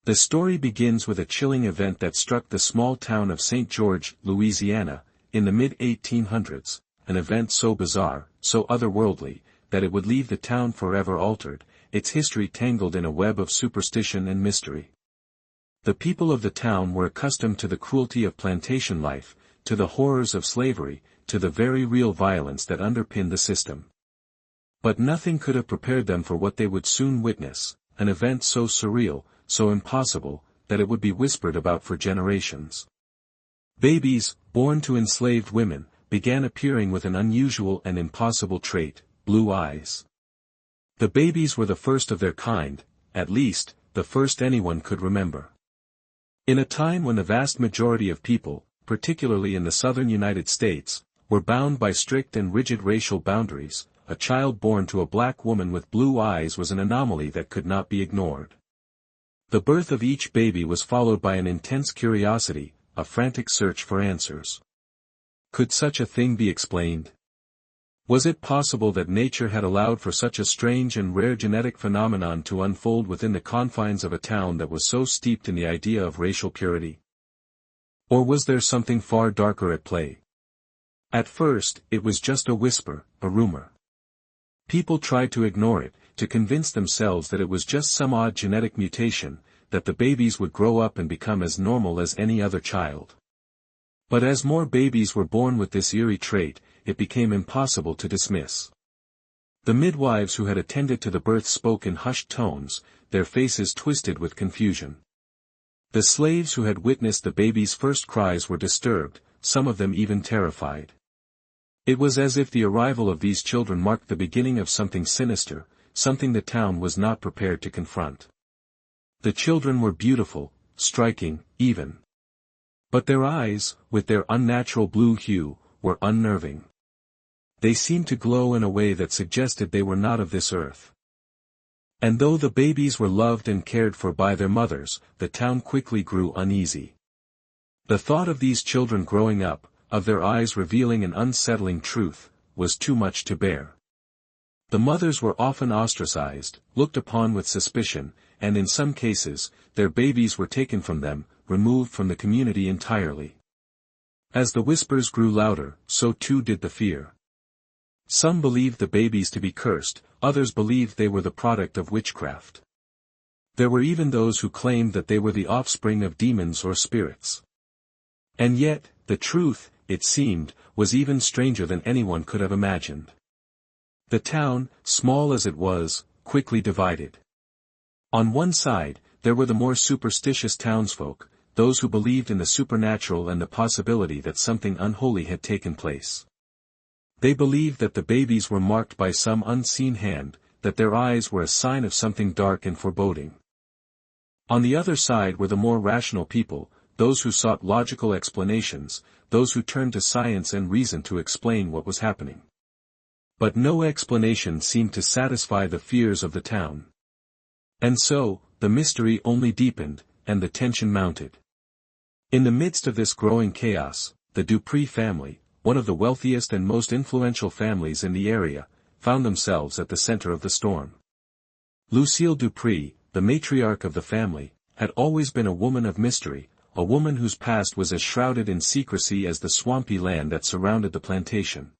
The story begins with a chilling event that struck the small town of St. George, Louisiana, in the mid-1800s, an event so bizarre, so otherworldly, that it would leave the town forever altered, its history tangled in a web of superstition and mystery. The people of the town were accustomed to the cruelty of plantation life, to the horrors of slavery, to the very real violence that underpinned the system. But nothing could have prepared them for what they would soon witness, an event so surreal, so impossible, that it would be whispered about for generations. Babies, born to enslaved women, began appearing with an unusual and impossible trait, blue eyes. The babies were the first of their kind, at least, the first anyone could remember. In a time when the vast majority of people, particularly in the southern United States, were bound by strict and rigid racial boundaries, a child born to a black woman with blue eyes was an anomaly that could not be ignored. The birth of each baby was followed by an intense curiosity, a frantic search for answers. Could such a thing be explained? Was it possible that nature had allowed for such a strange and rare genetic phenomenon to unfold within the confines of a town that was so steeped in the idea of racial purity? Or was there something far darker at play? At first, it was just a whisper, a rumor. People tried to ignore it, to convince themselves that it was just some odd genetic mutation, that the babies would grow up and become as normal as any other child. But as more babies were born with this eerie trait, it became impossible to dismiss. The midwives who had attended to the birth spoke in hushed tones, their faces twisted with confusion. The slaves who had witnessed the baby's first cries were disturbed, some of them even terrified. It was as if the arrival of these children marked the beginning of something sinister, something the town was not prepared to confront. The children were beautiful, striking, even. But their eyes, with their unnatural blue hue, were unnerving. They seemed to glow in a way that suggested they were not of this earth. And though the babies were loved and cared for by their mothers, the town quickly grew uneasy. The thought of these children growing up, of their eyes revealing an unsettling truth, was too much to bear. The mothers were often ostracized, looked upon with suspicion, and in some cases, their babies were taken from them, removed from the community entirely. As the whispers grew louder, so too did the fear. Some believed the babies to be cursed, others believed they were the product of witchcraft. There were even those who claimed that they were the offspring of demons or spirits. And yet, the truth, it seemed, was even stranger than anyone could have imagined. The town, small as it was, quickly divided. On one side, there were the more superstitious townsfolk, those who believed in the supernatural and the possibility that something unholy had taken place. They believed that the babies were marked by some unseen hand, that their eyes were a sign of something dark and foreboding. On the other side were the more rational people, those who sought logical explanations, those who turned to science and reason to explain what was happening. But no explanation seemed to satisfy the fears of the town. And so, the mystery only deepened, and the tension mounted. In the midst of this growing chaos, the Dupree family, one of the wealthiest and most influential families in the area, found themselves at the center of the storm. Lucille Dupree, the matriarch of the family, had always been a woman of mystery, a woman whose past was as shrouded in secrecy as the swampy land that surrounded the plantation.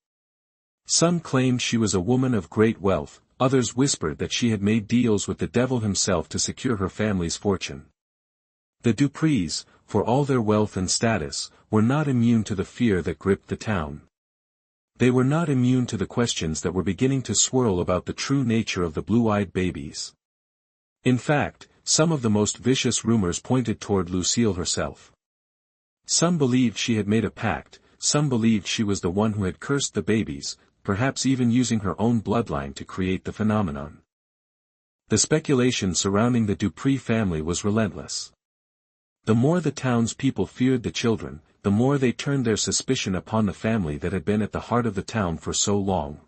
Some claimed she was a woman of great wealth, others whispered that she had made deals with the devil himself to secure her family's fortune. The Duprees, for all their wealth and status, were not immune to the fear that gripped the town. They were not immune to the questions that were beginning to swirl about the true nature of the blue-eyed babies. In fact, some of the most vicious rumors pointed toward Lucille herself. Some believed she had made a pact, some believed she was the one who had cursed the babies, perhaps even using her own bloodline to create the phenomenon. The speculation surrounding the Dupree family was relentless. The more the town's people feared the children, the more they turned their suspicion upon the family that had been at the heart of the town for so long.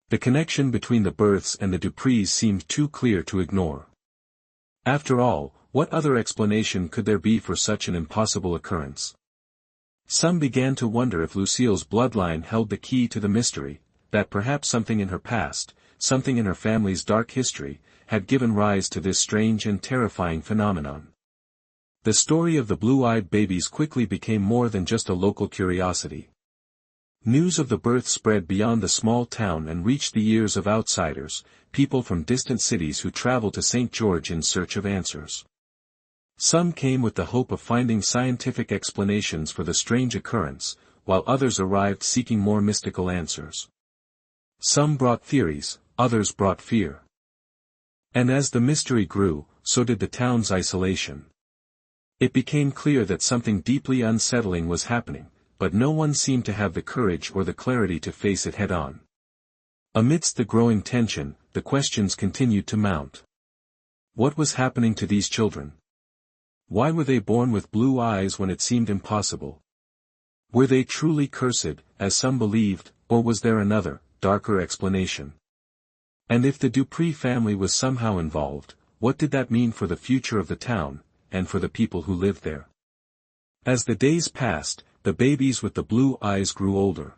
The connection between the births and the Duprees seemed too clear to ignore. After all, what other explanation could there be for such an impossible occurrence? Some began to wonder if Lucille's bloodline held the key to the mystery, that perhaps something in her past, something in her family's dark history, had given rise to this strange and terrifying phenomenon. The story of the blue-eyed babies quickly became more than just a local curiosity. News of the birth spread beyond the small town and reached the ears of outsiders, people from distant cities who traveled to St. George in search of answers. Some came with the hope of finding scientific explanations for the strange occurrence, while others arrived seeking more mystical answers. Some brought theories, others brought fear. And as the mystery grew, so did the town's isolation. It became clear that something deeply unsettling was happening, but no one seemed to have the courage or the clarity to face it head-on. Amidst the growing tension, the questions continued to mount. What was happening to these children? Why were they born with blue eyes when it seemed impossible? Were they truly cursed, as some believed, or was there another, darker explanation? And if the Dupree family was somehow involved, what did that mean for the future of the town, and for the people who lived there? As the days passed, the babies with the blue eyes grew older.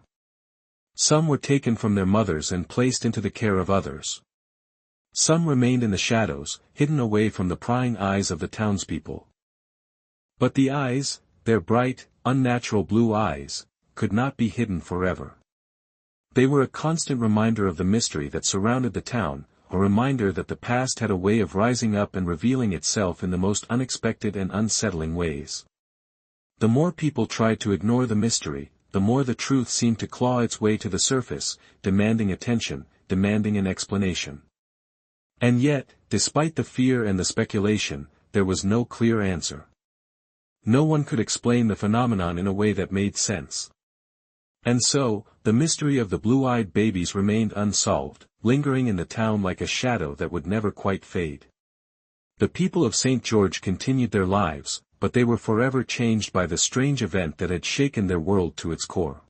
Some were taken from their mothers and placed into the care of others. Some remained in the shadows, hidden away from the prying eyes of the townspeople. But the eyes, their bright, unnatural blue eyes, could not be hidden forever. They were a constant reminder of the mystery that surrounded the town, a reminder that the past had a way of rising up and revealing itself in the most unexpected and unsettling ways. The more people tried to ignore the mystery, the more the truth seemed to claw its way to the surface, demanding attention, demanding an explanation. And yet, despite the fear and the speculation, there was no clear answer. No one could explain the phenomenon in a way that made sense. And so, the mystery of the blue-eyed babies remained unsolved, lingering in the town like a shadow that would never quite fade. The people of St. George continued their lives, but they were forever changed by the strange event that had shaken their world to its core.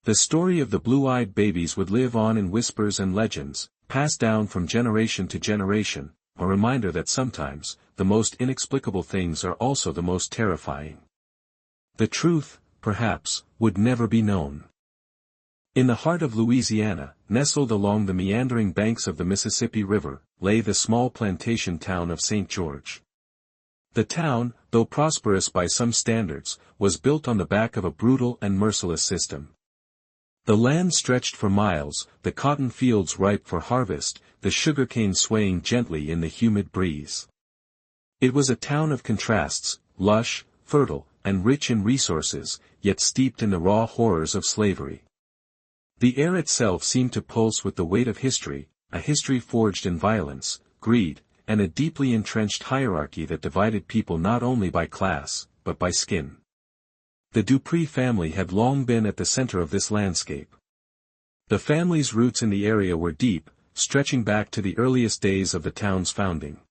The story of the blue-eyed babies would live on in whispers and legends, passed down from generation to generation, a reminder that sometimes, the most inexplicable things are also the most terrifying. The truth, perhaps, would never be known. In the heart of Louisiana, nestled along the meandering banks of the Mississippi River, lay the small plantation town of St. George. The town, though prosperous by some standards, was built on the back of a brutal and merciless system. The land stretched for miles, the cotton fields ripe for harvest, the sugarcane swaying gently in the humid breeze. It was a town of contrasts, lush, fertile, and rich in resources, yet steeped in the raw horrors of slavery. The air itself seemed to pulse with the weight of history, a history forged in violence, greed, and a deeply entrenched hierarchy that divided people not only by class, but by skin. The Dupree family had long been at the center of this landscape. The family's roots in the area were deep, stretching back to the earliest days of the town's founding.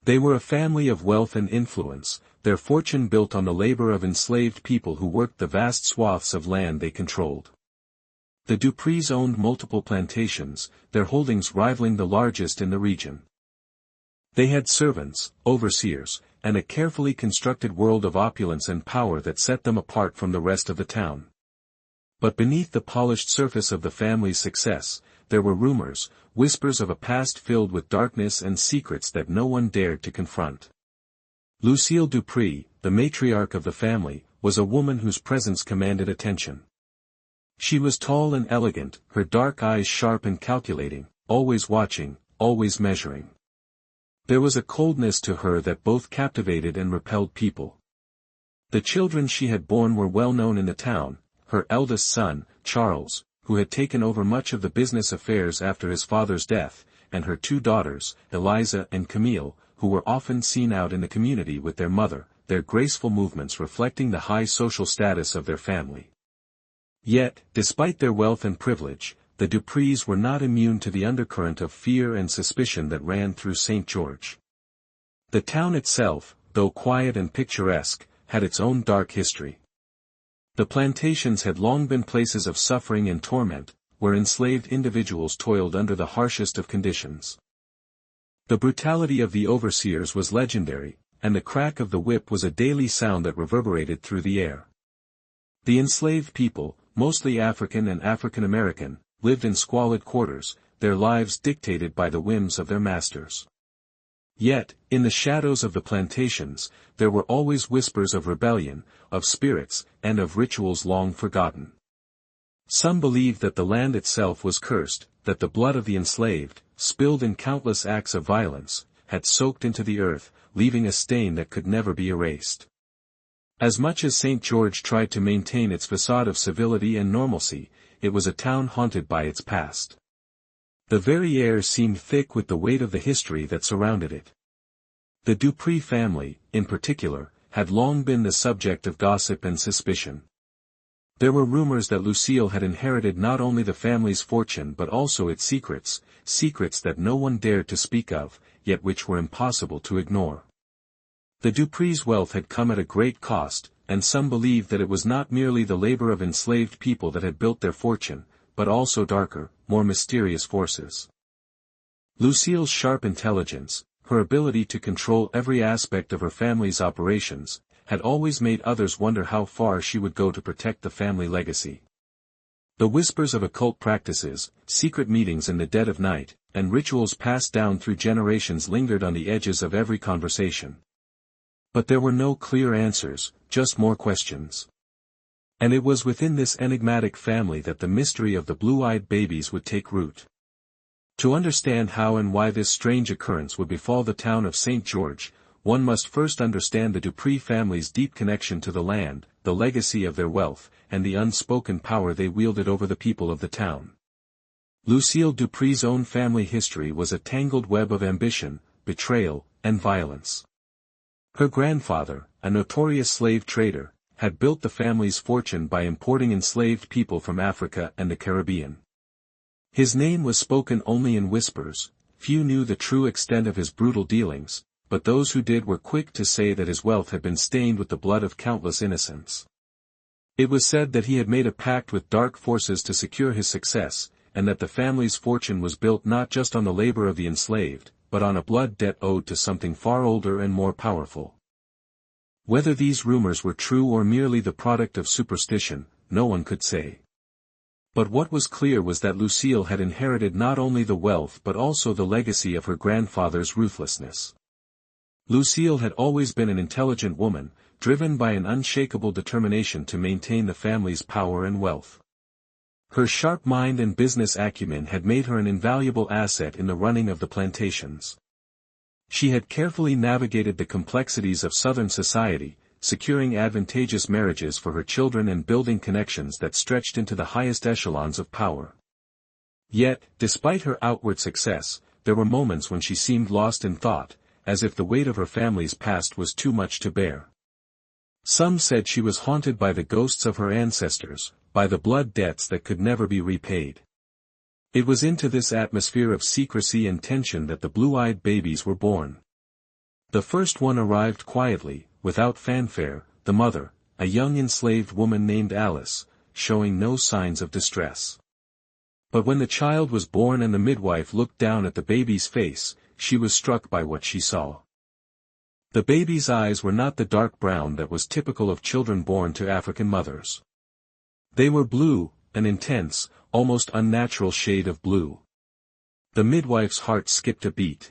They were a family of wealth and influence, their fortune built on the labor of enslaved people who worked the vast swaths of land they controlled. The Duprees owned multiple plantations, their holdings rivaling the largest in the region. They had servants, overseers, and a carefully constructed world of opulence and power that set them apart from the rest of the town. But beneath the polished surface of the family's success, there were rumors, whispers of a past filled with darkness and secrets that no one dared to confront. Lucille Dupree, the matriarch of the family, was a woman whose presence commanded attention. She was tall and elegant, her dark eyes sharp and calculating, always watching, always measuring. There was a coldness to her that both captivated and repelled people. The children she had borne were well known in the town, her eldest son, Charles, who had taken over much of the business affairs after his father's death, and her two daughters, Eliza and Camille, who were often seen out in the community with their mother, their graceful movements reflecting the high social status of their family. Yet, despite their wealth and privilege, the Duprees were not immune to the undercurrent of fear and suspicion that ran through St. George. The town itself, though quiet and picturesque, had its own dark history. The plantations had long been places of suffering and torment, where enslaved individuals toiled under the harshest of conditions. The brutality of the overseers was legendary, and the crack of the whip was a daily sound that reverberated through the air. The enslaved people, mostly African and African American, lived in squalid quarters, their lives dictated by the whims of their masters. Yet, in the shadows of the plantations, there were always whispers of rebellion, of spirits, and of rituals long forgotten. Some believed that the land itself was cursed, that the blood of the enslaved, spilled in countless acts of violence, had soaked into the earth, leaving a stain that could never be erased. As much as St. George tried to maintain its facade of civility and normalcy, it was a town haunted by its past. The very air seemed thick with the weight of the history that surrounded it. The Dupree family, in particular, had long been the subject of gossip and suspicion. There were rumors that Lucille had inherited not only the family's fortune but also its secrets, secrets that no one dared to speak of, yet which were impossible to ignore. The Dupree's wealth had come at a great cost, and some believed that it was not merely the labor of enslaved people that had built their fortune, but also darker, more mysterious forces. Lucille's sharp intelligence, her ability to control every aspect of her family's operations, had always made others wonder how far she would go to protect the family legacy. The whispers of occult practices, secret meetings in the dead of night, and rituals passed down through generations lingered on the edges of every conversation. But there were no clear answers, just more questions. And it was within this enigmatic family that the mystery of the blue-eyed babies would take root. To understand how and why this strange occurrence would befall the town of St. George, one must first understand the Dupree family's deep connection to the land, the legacy of their wealth, and the unspoken power they wielded over the people of the town. Lucille Dupree's own family history was a tangled web of ambition, betrayal, and violence. Her grandfather, a notorious slave trader, had built the family's fortune by importing enslaved people from Africa and the Caribbean. His name was spoken only in whispers, few knew the true extent of his brutal dealings, but those who did were quick to say that his wealth had been stained with the blood of countless innocents. It was said that he had made a pact with dark forces to secure his success, and that the family's fortune was built not just on the labor of the enslaved, but on a blood debt owed to something far older and more powerful. Whether these rumors were true or merely the product of superstition, no one could say. But what was clear was that Lucille had inherited not only the wealth but also the legacy of her grandfather's ruthlessness. Lucille had always been an intelligent woman, driven by an unshakable determination to maintain the family's power and wealth. Her sharp mind and business acumen had made her an invaluable asset in the running of the plantations. She had carefully navigated the complexities of Southern society, securing advantageous marriages for her children and building connections that stretched into the highest echelons of power. Yet, despite her outward success, there were moments when she seemed lost in thought, as if the weight of her family's past was too much to bear. Some said she was haunted by the ghosts of her ancestors, by the blood debts that could never be repaid. It was into this atmosphere of secrecy and tension that the blue-eyed babies were born. The first one arrived quietly, without fanfare, the mother, a young enslaved woman named Alice, showing no signs of distress. But when the child was born and the midwife looked down at the baby's face, she was struck by what she saw. The baby's eyes were not the dark brown that was typical of children born to African mothers. They were blue, an intense, almost unnatural shade of blue. The midwife's heart skipped a beat.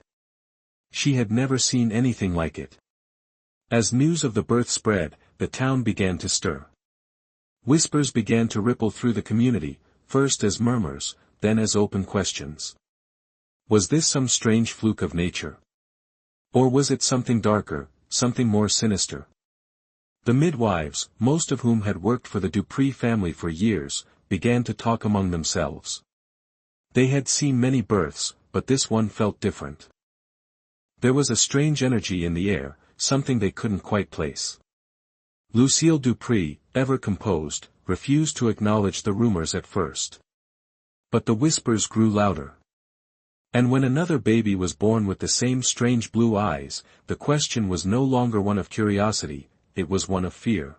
She had never seen anything like it. As news of the birth spread, the town began to stir. Whispers began to ripple through the community, first as murmurs, then as open questions. Was this some strange fluke of nature? Or was it something darker, something more sinister? The midwives, most of whom had worked for the Dupree family for years, began to talk among themselves. They had seen many births, but this one felt different. There was a strange energy in the air, something they couldn't quite place. Lucille Dupree, ever composed, refused to acknowledge the rumors at first. But the whispers grew louder. And when another baby was born with the same strange blue eyes, the question was no longer one of curiosity, it was one of fear.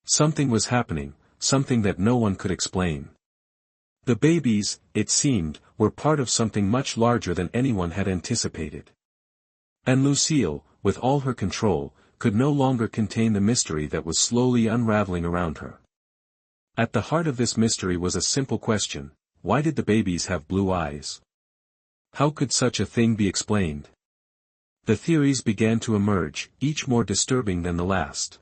Something was happening, something that no one could explain. The babies, it seemed, were part of something much larger than anyone had anticipated. And Lucille, with all her control, could no longer contain the mystery that was slowly unraveling around her. At the heart of this mystery was a simple question: why did the babies have blue eyes? How could such a thing be explained? The theories began to emerge, each more disturbing than the last.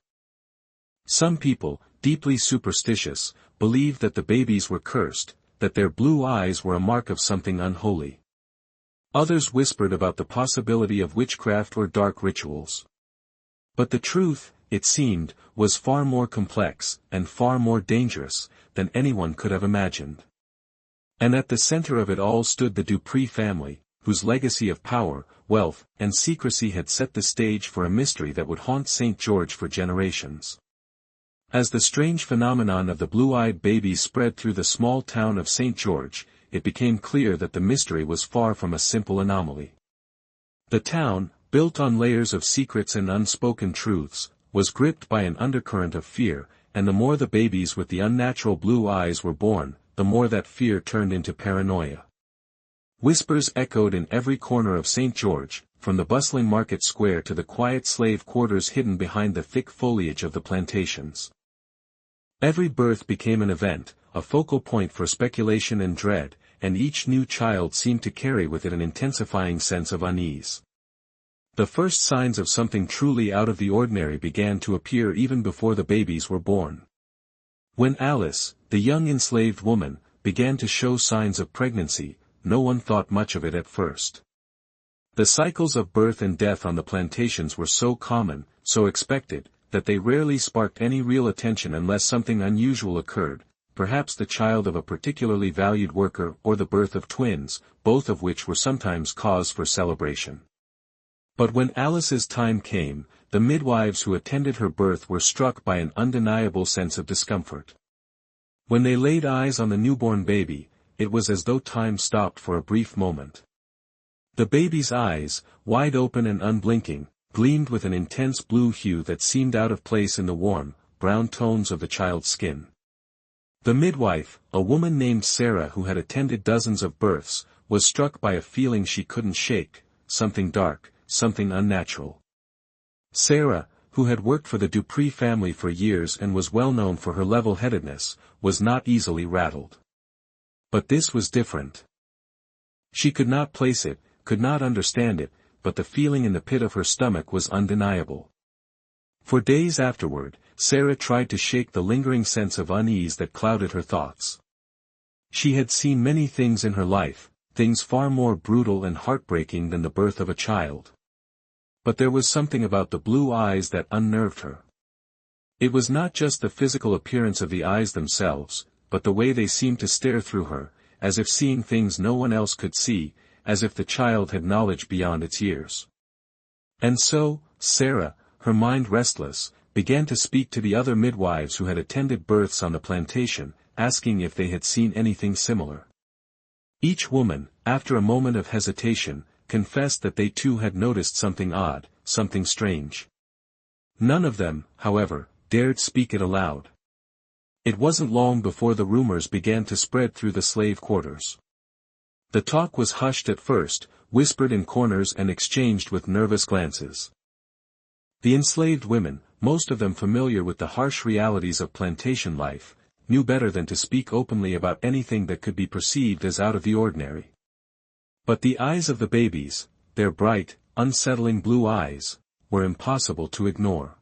Some people, deeply superstitious, believed that the babies were cursed, that their blue eyes were a mark of something unholy. Others whispered about the possibility of witchcraft or dark rituals. But the truth, it seemed, was far more complex, and far more dangerous, than anyone could have imagined. And at the center of it all stood the Dupree family, whose legacy of power, wealth, and secrecy had set the stage for a mystery that would haunt St. George for generations. As the strange phenomenon of the blue-eyed babies spread through the small town of St. George, it became clear that the mystery was far from a simple anomaly. The town, built on layers of secrets and unspoken truths, was gripped by an undercurrent of fear, and the more the babies with the unnatural blue eyes were born, the more that fear turned into paranoia. Whispers echoed in every corner of St. George, from the bustling market square to the quiet slave quarters hidden behind the thick foliage of the plantations. Every birth became an event, a focal point for speculation and dread, and each new child seemed to carry with it an intensifying sense of unease. The first signs of something truly out of the ordinary began to appear even before the babies were born. When Alice, the young enslaved woman, began to show signs of pregnancy, no one thought much of it at first. The cycles of birth and death on the plantations were so common, so expected, that they rarely sparked any real attention unless something unusual occurred, perhaps the child of a particularly valued worker or the birth of twins, both of which were sometimes cause for celebration. But when Alice's time came, the midwives who attended her birth were struck by an undeniable sense of discomfort. When they laid eyes on the newborn baby, it was as though time stopped for a brief moment. The baby's eyes, wide open and unblinking, gleamed with an intense blue hue that seemed out of place in the warm, brown tones of the child's skin. The midwife, a woman named Sarah who had attended dozens of births, was struck by a feeling she couldn't shake, something dark, something unnatural. Sarah, who had worked for the Dupree family for years and was well known for her level-headedness, was not easily rattled. But this was different. She could not place it, could not understand it, but the feeling in the pit of her stomach was undeniable. For days afterward, Sarah tried to shake the lingering sense of unease that clouded her thoughts. She had seen many things in her life, things far more brutal and heartbreaking than the birth of a child. But there was something about the blue eyes that unnerved her. It was not just the physical appearance of the eyes themselves, but the way they seemed to stare through her, as if seeing things no one else could see, as if the child had knowledge beyond its years. And so, Sarah, her mind restless, began to speak to the other midwives who had attended births on the plantation, asking if they had seen anything similar. Each woman, after a moment of hesitation, confessed that they too had noticed something odd, something strange. None of them, however, dared speak it aloud. It wasn't long before the rumors began to spread through the slave quarters. The talk was hushed at first, whispered in corners and exchanged with nervous glances. The enslaved women, most of them familiar with the harsh realities of plantation life, knew better than to speak openly about anything that could be perceived as out of the ordinary. But the eyes of the babies, their bright, unsettling blue eyes, were impossible to ignore.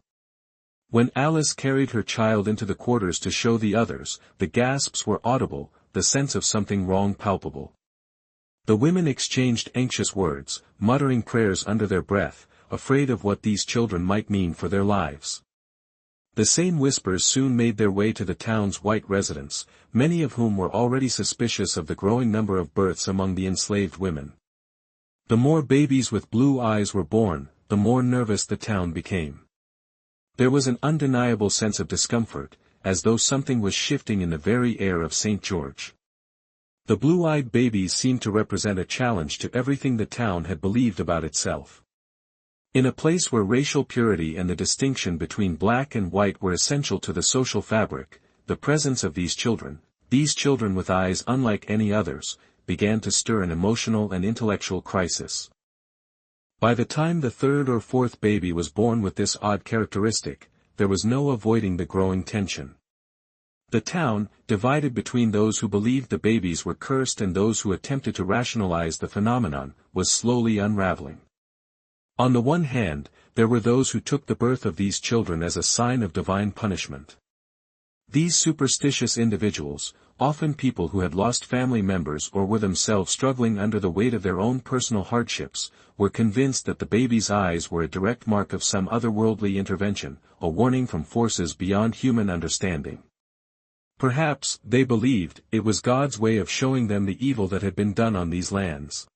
When Alice carried her child into the quarters to show the others, the gasps were audible, the sense of something wrong palpable. The women exchanged anxious words, muttering prayers under their breath, afraid of what these children might mean for their lives. The same whispers soon made their way to the town's white residents, many of whom were already suspicious of the growing number of births among the enslaved women. The more babies with blue eyes were born, the more nervous the town became. There was an undeniable sense of discomfort, as though something was shifting in the very air of St. George. The blue-eyed babies seemed to represent a challenge to everything the town had believed about itself. In a place where racial purity and the distinction between black and white were essential to the social fabric, the presence of these children with eyes unlike any others, began to stir an emotional and intellectual crisis. By the time the third or fourth baby was born with this odd characteristic, there was no avoiding the growing tension. The town, divided between those who believed the babies were cursed and those who attempted to rationalize the phenomenon, was slowly unraveling. On the one hand, there were those who took the birth of these children as a sign of divine punishment. These superstitious individuals, often people who had lost family members or were themselves struggling under the weight of their own personal hardships, were convinced that the baby's eyes were a direct mark of some otherworldly intervention, a warning from forces beyond human understanding. Perhaps, they believed, it was God's way of showing them the evil that had been done on these lands.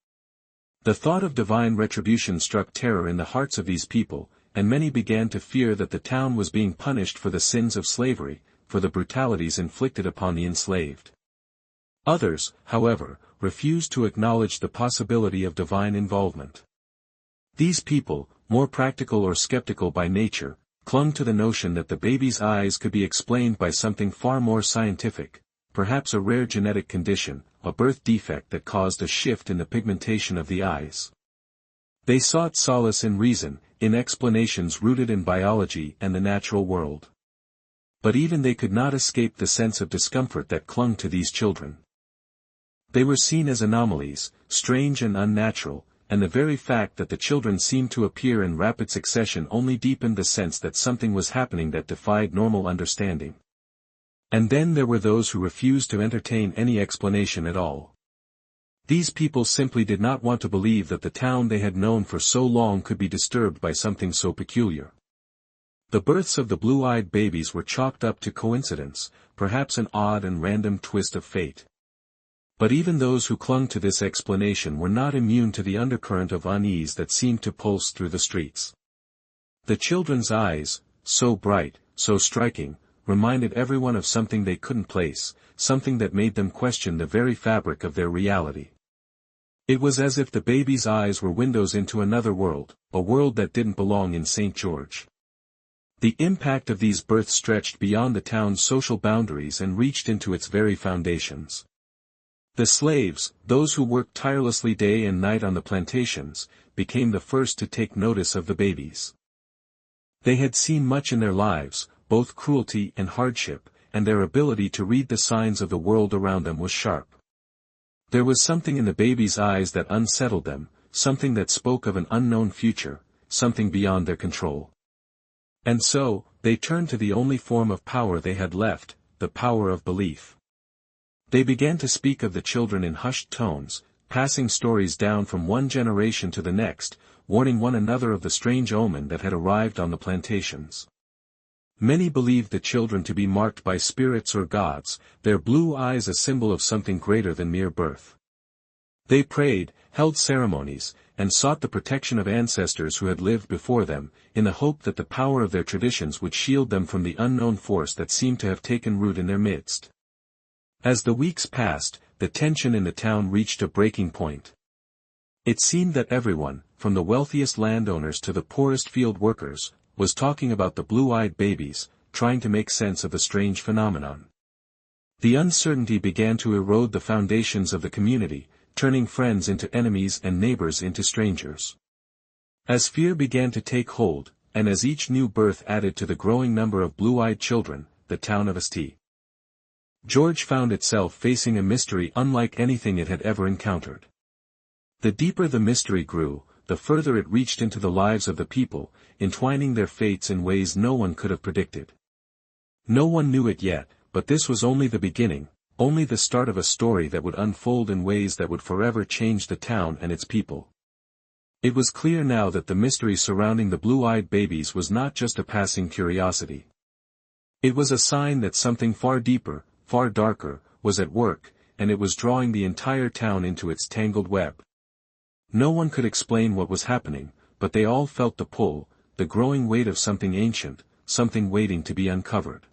The thought of divine retribution struck terror in the hearts of these people, and many began to fear that the town was being punished for the sins of slavery, for the brutalities inflicted upon the enslaved. Others, however, refused to acknowledge the possibility of divine involvement. These people, more practical or skeptical by nature, clung to the notion that the baby's eyes could be explained by something far more scientific, perhaps a rare genetic condition, a birth defect that caused a shift in the pigmentation of the eyes. They sought solace in reason, in explanations rooted in biology and the natural world. But even they could not escape the sense of discomfort that clung to these children. They were seen as anomalies, strange and unnatural, and the very fact that the children seemed to appear in rapid succession only deepened the sense that something was happening that defied normal understanding. And then there were those who refused to entertain any explanation at all. These people simply did not want to believe that the town they had known for so long could be disturbed by something so peculiar. The births of the blue-eyed babies were chalked up to coincidence, perhaps an odd and random twist of fate. But even those who clung to this explanation were not immune to the undercurrent of unease that seemed to pulse through the streets. The children's eyes, so bright, so striking, reminded everyone of something they couldn't place, something that made them question the very fabric of their reality. It was as if the baby's eyes were windows into another world, a world that didn't belong in St. George. The impact of these births stretched beyond the town's social boundaries and reached into its very foundations. The slaves, those who worked tirelessly day and night on the plantations, became the first to take notice of the babies. They had seen much in their lives, both cruelty and hardship, and their ability to read the signs of the world around them was sharp. There was something in the baby's eyes that unsettled them, something that spoke of an unknown future, something beyond their control. And so, they turned to the only form of power they had left, the power of belief. They began to speak of the children in hushed tones, passing stories down from one generation to the next, warning one another of the strange omen that had arrived on the plantations. Many believed the children to be marked by spirits or gods, their blue eyes a symbol of something greater than mere birth. They prayed, held ceremonies, and sought the protection of ancestors who had lived before them, in the hope that the power of their traditions would shield them from the unknown force that seemed to have taken root in their midst. As the weeks passed, the tension in the town reached a breaking point. It seemed that everyone, from the wealthiest landowners to the poorest field workers, was talking about the blue-eyed babies, trying to make sense of the strange phenomenon. The uncertainty began to erode the foundations of the community, turning friends into enemies and neighbors into strangers. As fear began to take hold, and as each new birth added to the growing number of blue-eyed children, the town of St. George found itself facing a mystery unlike anything it had ever encountered. The deeper the mystery grew, the further it reached into the lives of the people, entwining their fates in ways no one could have predicted. No one knew it yet, but this was only the beginning, only the start of a story that would unfold in ways that would forever change the town and its people. It was clear now that the mystery surrounding the blue-eyed babies was not just a passing curiosity. It was a sign that something far deeper, far darker, was at work, and it was drawing the entire town into its tangled web. No one could explain what was happening, but they all felt the pull, the growing weight of something ancient, something waiting to be uncovered.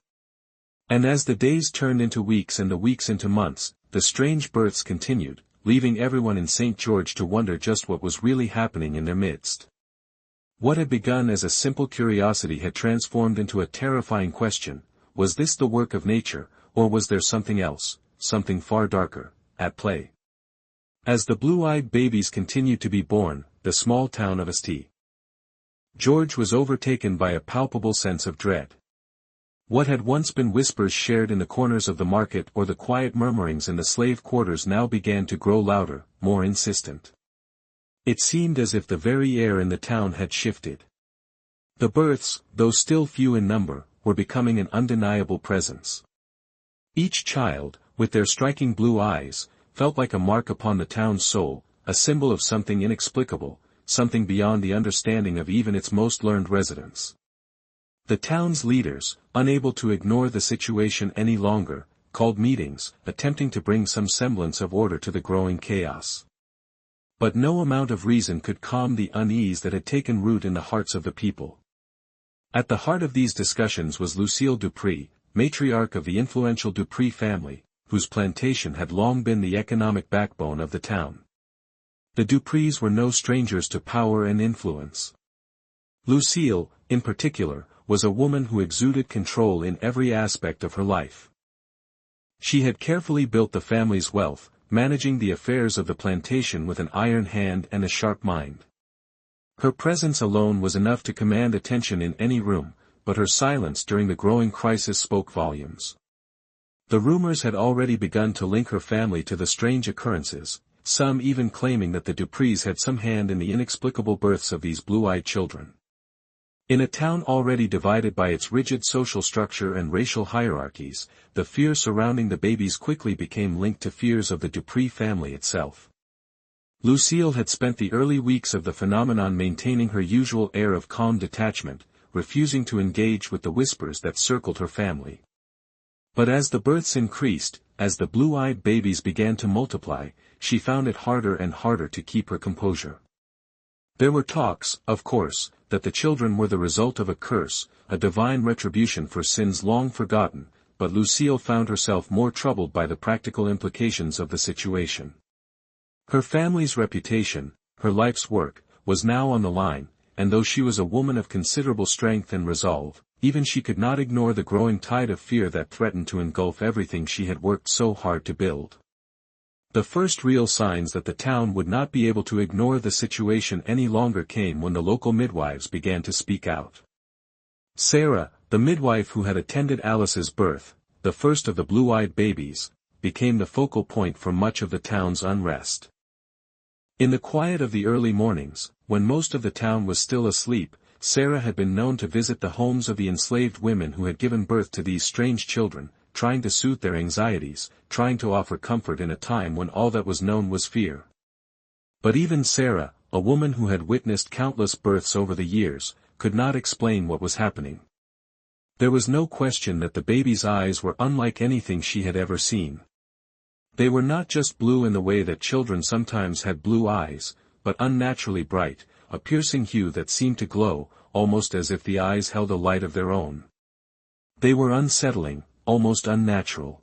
And as the days turned into weeks and the weeks into months, the strange births continued, leaving everyone in St. George to wonder just what was really happening in their midst. What had begun as a simple curiosity had transformed into a terrifying question: was this the work of nature, or was there something else, something far darker, at play? As the blue-eyed babies continued to be born, the small town of St. George was overtaken by a palpable sense of dread. What had once been whispers shared in the corners of the market or the quiet murmurings in the slave quarters now began to grow louder, more insistent. It seemed as if the very air in the town had shifted. The births, though still few in number, were becoming an undeniable presence. Each child, with their striking blue eyes, felt like a mark upon the town's soul, a symbol of something inexplicable, something beyond the understanding of even its most learned residents. The town's leaders, unable to ignore the situation any longer, called meetings, attempting to bring some semblance of order to the growing chaos. But no amount of reason could calm the unease that had taken root in the hearts of the people. At the heart of these discussions was Lucille Dupree, matriarch of the influential Dupree family, whose plantation had long been the economic backbone of the town. The Duprees were no strangers to power and influence. Lucille, in particular, was a woman who exuded control in every aspect of her life. She had carefully built the family's wealth, managing the affairs of the plantation with an iron hand and a sharp mind. Her presence alone was enough to command attention in any room, but her silence during the growing crisis spoke volumes. The rumors had already begun to link her family to the strange occurrences, some even claiming that the Duprees had some hand in the inexplicable births of these blue-eyed children. In a town already divided by its rigid social structure and racial hierarchies, the fear surrounding the babies quickly became linked to fears of the Dupree family itself. Lucille had spent the early weeks of the phenomenon maintaining her usual air of calm detachment, refusing to engage with the whispers that circled her family. But as the births increased, as the blue-eyed babies began to multiply, she found it harder and harder to keep her composure. There were talks, of course, that the children were the result of a curse, a divine retribution for sins long forgotten, but Lucille found herself more troubled by the practical implications of the situation. Her family's reputation, her life's work, was now on the line, and though she was a woman of considerable strength and resolve, even she could not ignore the growing tide of fear that threatened to engulf everything she had worked so hard to build. The first real signs that the town would not be able to ignore the situation any longer came when the local midwives began to speak out. Sarah, the midwife who had attended Alice's birth, the first of the blue-eyed babies, became the focal point for much of the town's unrest. In the quiet of the early mornings, when most of the town was still asleep, Sarah had been known to visit the homes of the enslaved women who had given birth to these strange children, trying to soothe their anxieties, trying to offer comfort in a time when all that was known was fear. But even Sarah, a woman who had witnessed countless births over the years, could not explain what was happening. There was no question that the baby's eyes were unlike anything she had ever seen. They were not just blue in the way that children sometimes had blue eyes, but unnaturally bright, a piercing hue that seemed to glow, almost as if the eyes held a light of their own. They were unsettling, almost unnatural.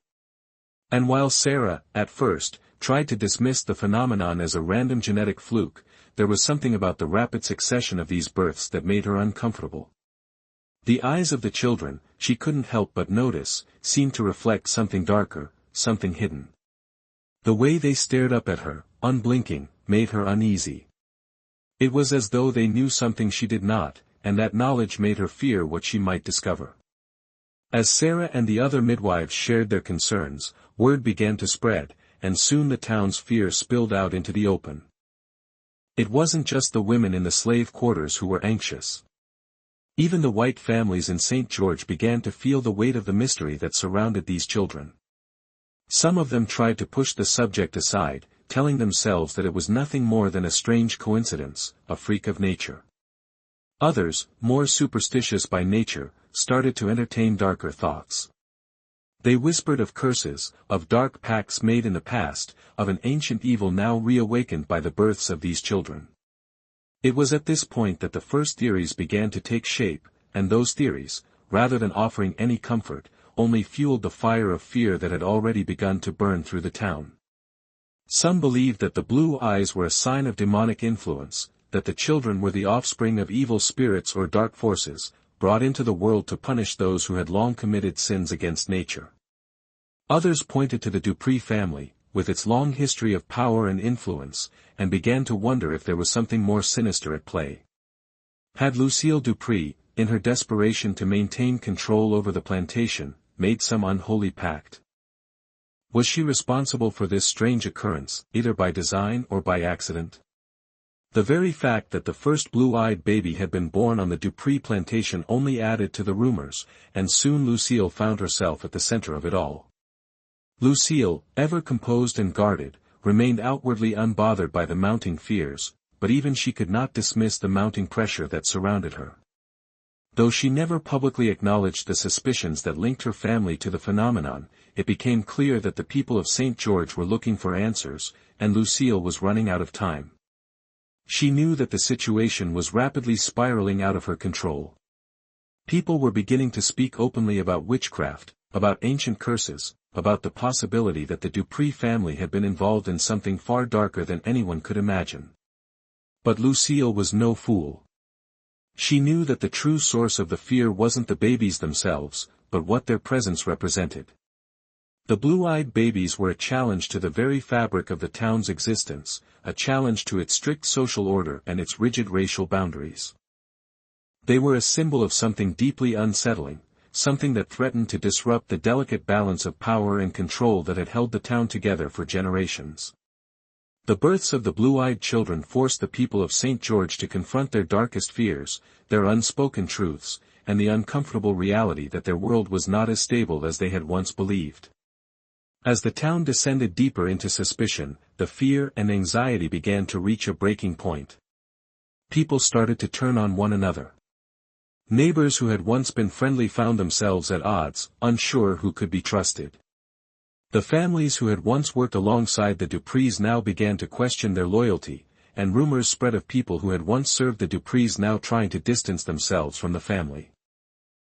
And while Sarah, at first, tried to dismiss the phenomenon as a random genetic fluke, there was something about the rapid succession of these births that made her uncomfortable. The eyes of the children, she couldn't help but notice, seemed to reflect something darker, something hidden. The way they stared up at her, unblinking, made her uneasy. It was as though they knew something she did not, and that knowledge made her fear what she might discover. As Sarah and the other midwives shared their concerns, word began to spread, and soon the town's fear spilled out into the open. It wasn't just the women in the slave quarters who were anxious. Even the white families in St. George began to feel the weight of the mystery that surrounded these children. Some of them tried to push the subject aside, telling themselves that it was nothing more than a strange coincidence, a freak of nature. Others, more superstitious by nature, started to entertain darker thoughts. They whispered of curses, of dark pacts made in the past, of an ancient evil now reawakened by the births of these children. It was at this point that the first theories began to take shape, and those theories, rather than offering any comfort, only fueled the fire of fear that had already begun to burn through the town. Some believed that the blue eyes were a sign of demonic influence, that the children were the offspring of evil spirits or dark forces, brought into the world to punish those who had long committed sins against nature. Others pointed to the Dupree family, with its long history of power and influence, and began to wonder if there was something more sinister at play. Had Lucille Dupree, in her desperation to maintain control over the plantation, made some unholy pact. Was she responsible for this strange occurrence, either by design or by accident? The very fact that the first blue-eyed baby had been born on the Dupree plantation only added to the rumors, and soon Lucille found herself at the center of it all. Lucille, ever composed and guarded, remained outwardly unbothered by the mounting fears, but even she could not dismiss the mounting pressure that surrounded her. Though she never publicly acknowledged the suspicions that linked her family to the phenomenon, it became clear that the people of St. George were looking for answers, and Lucille was running out of time. She knew that the situation was rapidly spiraling out of her control. People were beginning to speak openly about witchcraft, about ancient curses, about the possibility that the Dupree family had been involved in something far darker than anyone could imagine. But Lucille was no fool. She knew that the true source of the fear wasn't the babies themselves, but what their presence represented. The blue-eyed babies were a challenge to the very fabric of the town's existence, a challenge to its strict social order and its rigid racial boundaries. They were a symbol of something deeply unsettling, something that threatened to disrupt the delicate balance of power and control that had held the town together for generations. The births of the blue-eyed children forced the people of St. George to confront their darkest fears, their unspoken truths, and the uncomfortable reality that their world was not as stable as they had once believed. As the town descended deeper into suspicion, the fear and anxiety began to reach a breaking point. People started to turn on one another. Neighbors who had once been friendly found themselves at odds, unsure who could be trusted. The families who had once worked alongside the Duprees now began to question their loyalty, and rumors spread of people who had once served the Duprees now trying to distance themselves from the family.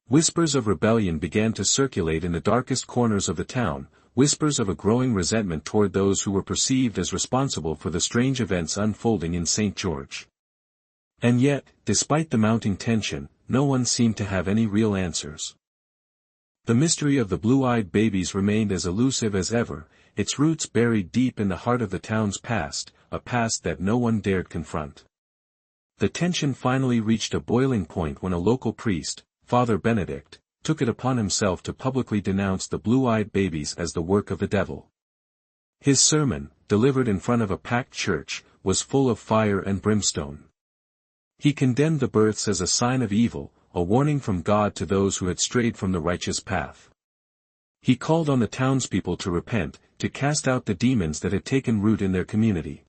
Whispers of rebellion began to circulate in the darkest corners of the town, whispers of a growing resentment toward those who were perceived as responsible for the strange events unfolding in St. George. And yet, despite the mounting tension, no one seemed to have any real answers. The mystery of the blue-eyed babies remained as elusive as ever, its roots buried deep in the heart of the town's past, a past that no one dared confront. The tension finally reached a boiling point when a local priest, Father Benedict, took it upon himself to publicly denounce the blue-eyed babies as the work of the devil. His sermon, delivered in front of a packed church, was full of fire and brimstone. He condemned the births as a sign of evil, a warning from God to those who had strayed from the righteous path. He called on the townspeople to repent, to cast out the demons that had taken root in their community.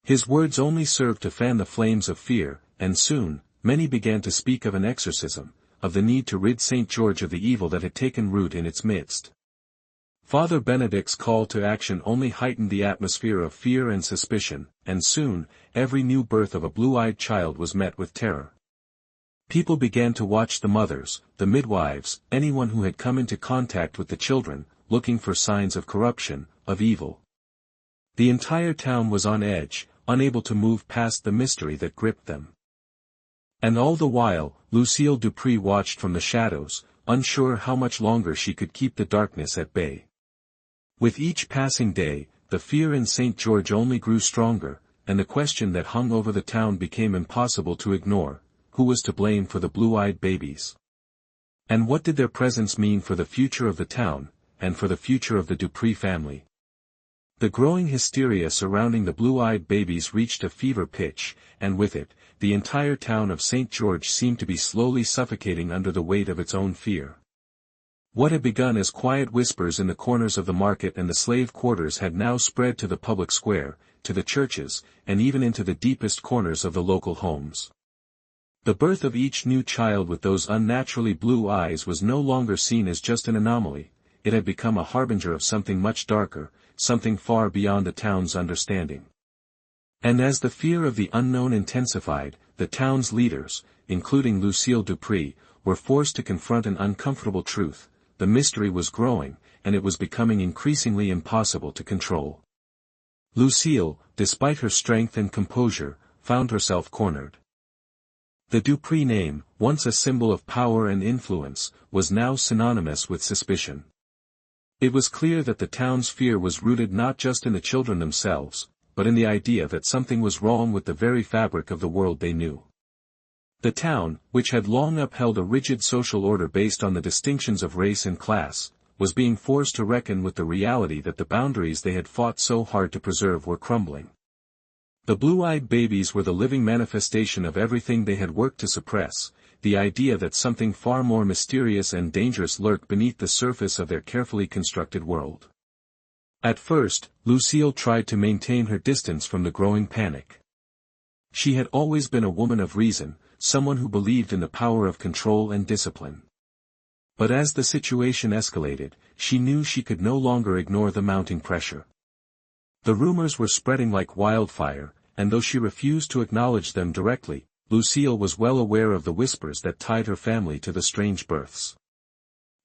His words only served to fan the flames of fear, and soon, many began to speak of an exorcism, of the need to rid St. George of the evil that had taken root in its midst. Father Benedict's call to action only heightened the atmosphere of fear and suspicion, and soon, every new birth of a blue-eyed child was met with terror. People began to watch the mothers, the midwives, anyone who had come into contact with the children, looking for signs of corruption, of evil. The entire town was on edge, unable to move past the mystery that gripped them. And all the while, Lucille Dupree watched from the shadows, unsure how much longer she could keep the darkness at bay. With each passing day, the fear in St. George only grew stronger, and the question that hung over the town became impossible to ignore: who was to blame for the blue-eyed babies? And what did their presence mean for the future of the town, and for the future of the Dupree family? The growing hysteria surrounding the blue-eyed babies reached a fever pitch, and with it, the entire town of St. George seemed to be slowly suffocating under the weight of its own fear. What had begun as quiet whispers in the corners of the market and the slave quarters had now spread to the public square, to the churches, and even into the deepest corners of the local homes. The birth of each new child with those unnaturally blue eyes was no longer seen as just an anomaly, it had become a harbinger of something much darker, something far beyond the town's understanding. And as the fear of the unknown intensified, the town's leaders, including Lucille Dupree, were forced to confront an uncomfortable truth: the mystery was growing, and it was becoming increasingly impossible to control. Lucille, despite her strength and composure, found herself cornered. The Dupree name, once a symbol of power and influence, was now synonymous with suspicion. It was clear that the town's fear was rooted not just in the children themselves, but in the idea that something was wrong with the very fabric of the world they knew. The town, which had long upheld a rigid social order based on the distinctions of race and class, was being forced to reckon with the reality that the boundaries they had fought so hard to preserve were crumbling. The blue-eyed babies were the living manifestation of everything they had worked to suppress, the idea that something far more mysterious and dangerous lurked beneath the surface of their carefully constructed world. At first, Lucille tried to maintain her distance from the growing panic. She had always been a woman of reason, someone who believed in the power of control and discipline. But as the situation escalated, she knew she could no longer ignore the mounting pressure. The rumors were spreading like wildfire, and though she refused to acknowledge them directly, Lucille was well aware of the whispers that tied her family to the strange births.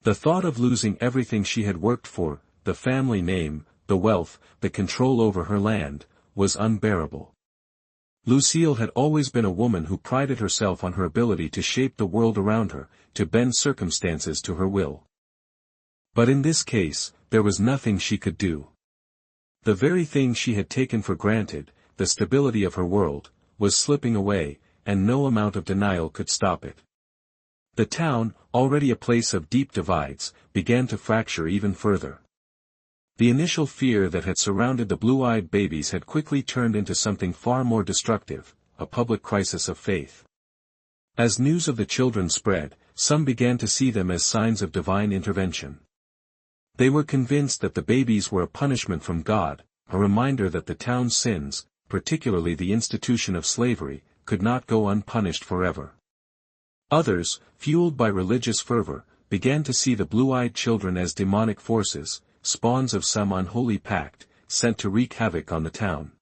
The thought of losing everything she had worked for, the family name, the wealth, the control over her land, was unbearable. Lucille had always been a woman who prided herself on her ability to shape the world around her, to bend circumstances to her will. But in this case, there was nothing she could do. The very thing she had taken for granted, the stability of her world, was slipping away, and no amount of denial could stop it. The town, already a place of deep divides, began to fracture even further. The initial fear that had surrounded the blue-eyed babies had quickly turned into something far more destructive, a public crisis of faith. As news of the children spread, some began to see them as signs of divine intervention. They were convinced that the babies were a punishment from God, a reminder that the town's sins, particularly the institution of slavery, could not go unpunished forever. Others, fueled by religious fervor, began to see the blue-eyed children as demonic forces, spawns of some unholy pact, sent to wreak havoc on the town.